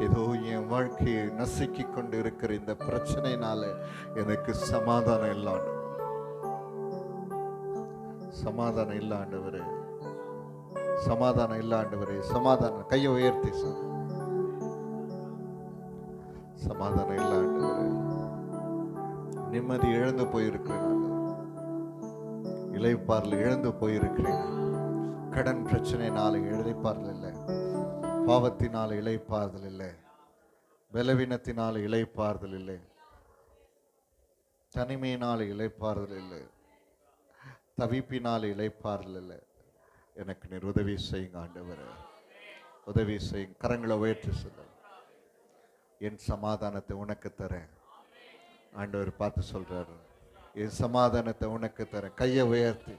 ஏதோ என் வாழ்க்கையை நசுக்கி கொண்டு இருக்கிற இந்த பிரச்சனைனால எனக்கு சமாதானம் இல்லாண்டு, சமாதானம் இல்லாண்டவரே, சமாதானம் இல்லாண்டவரே, சமாதானம். கையை உயர்த்தி சொல், சமாதானம் இல்லாண்டவரே. நிம்மதி இழந்து போயிருக்கிறேன், இளைப்பாறுதல் இழந்து போயிருக்கிறேன். கடன் பிரச்சனைனால இளைப்பாறுதல் இல்லை, பாவத்தினால இளைப்பாறுதல் இல்லை, பலவீனத்தினால இளைப்பாறுதல் இல்லை, தனிமையினால இளைப்பாறுதல் இல்லை, தவிப்பினால இளைப்பாறுதல் இல்லை. எனக்கு நீர் உதவி செய்யுங்க ஆண்டவரே, உதவி செய்யுங்க. கரங்களை உயர்த்தி சொல்ல, என் சமாதானத்தை உனக்கு தரேன். ஆண்டவர் பார்த்து சொல்றாரு, என் சமாதானத்தை உனக்கு தரேன். கையை உயர்த்தி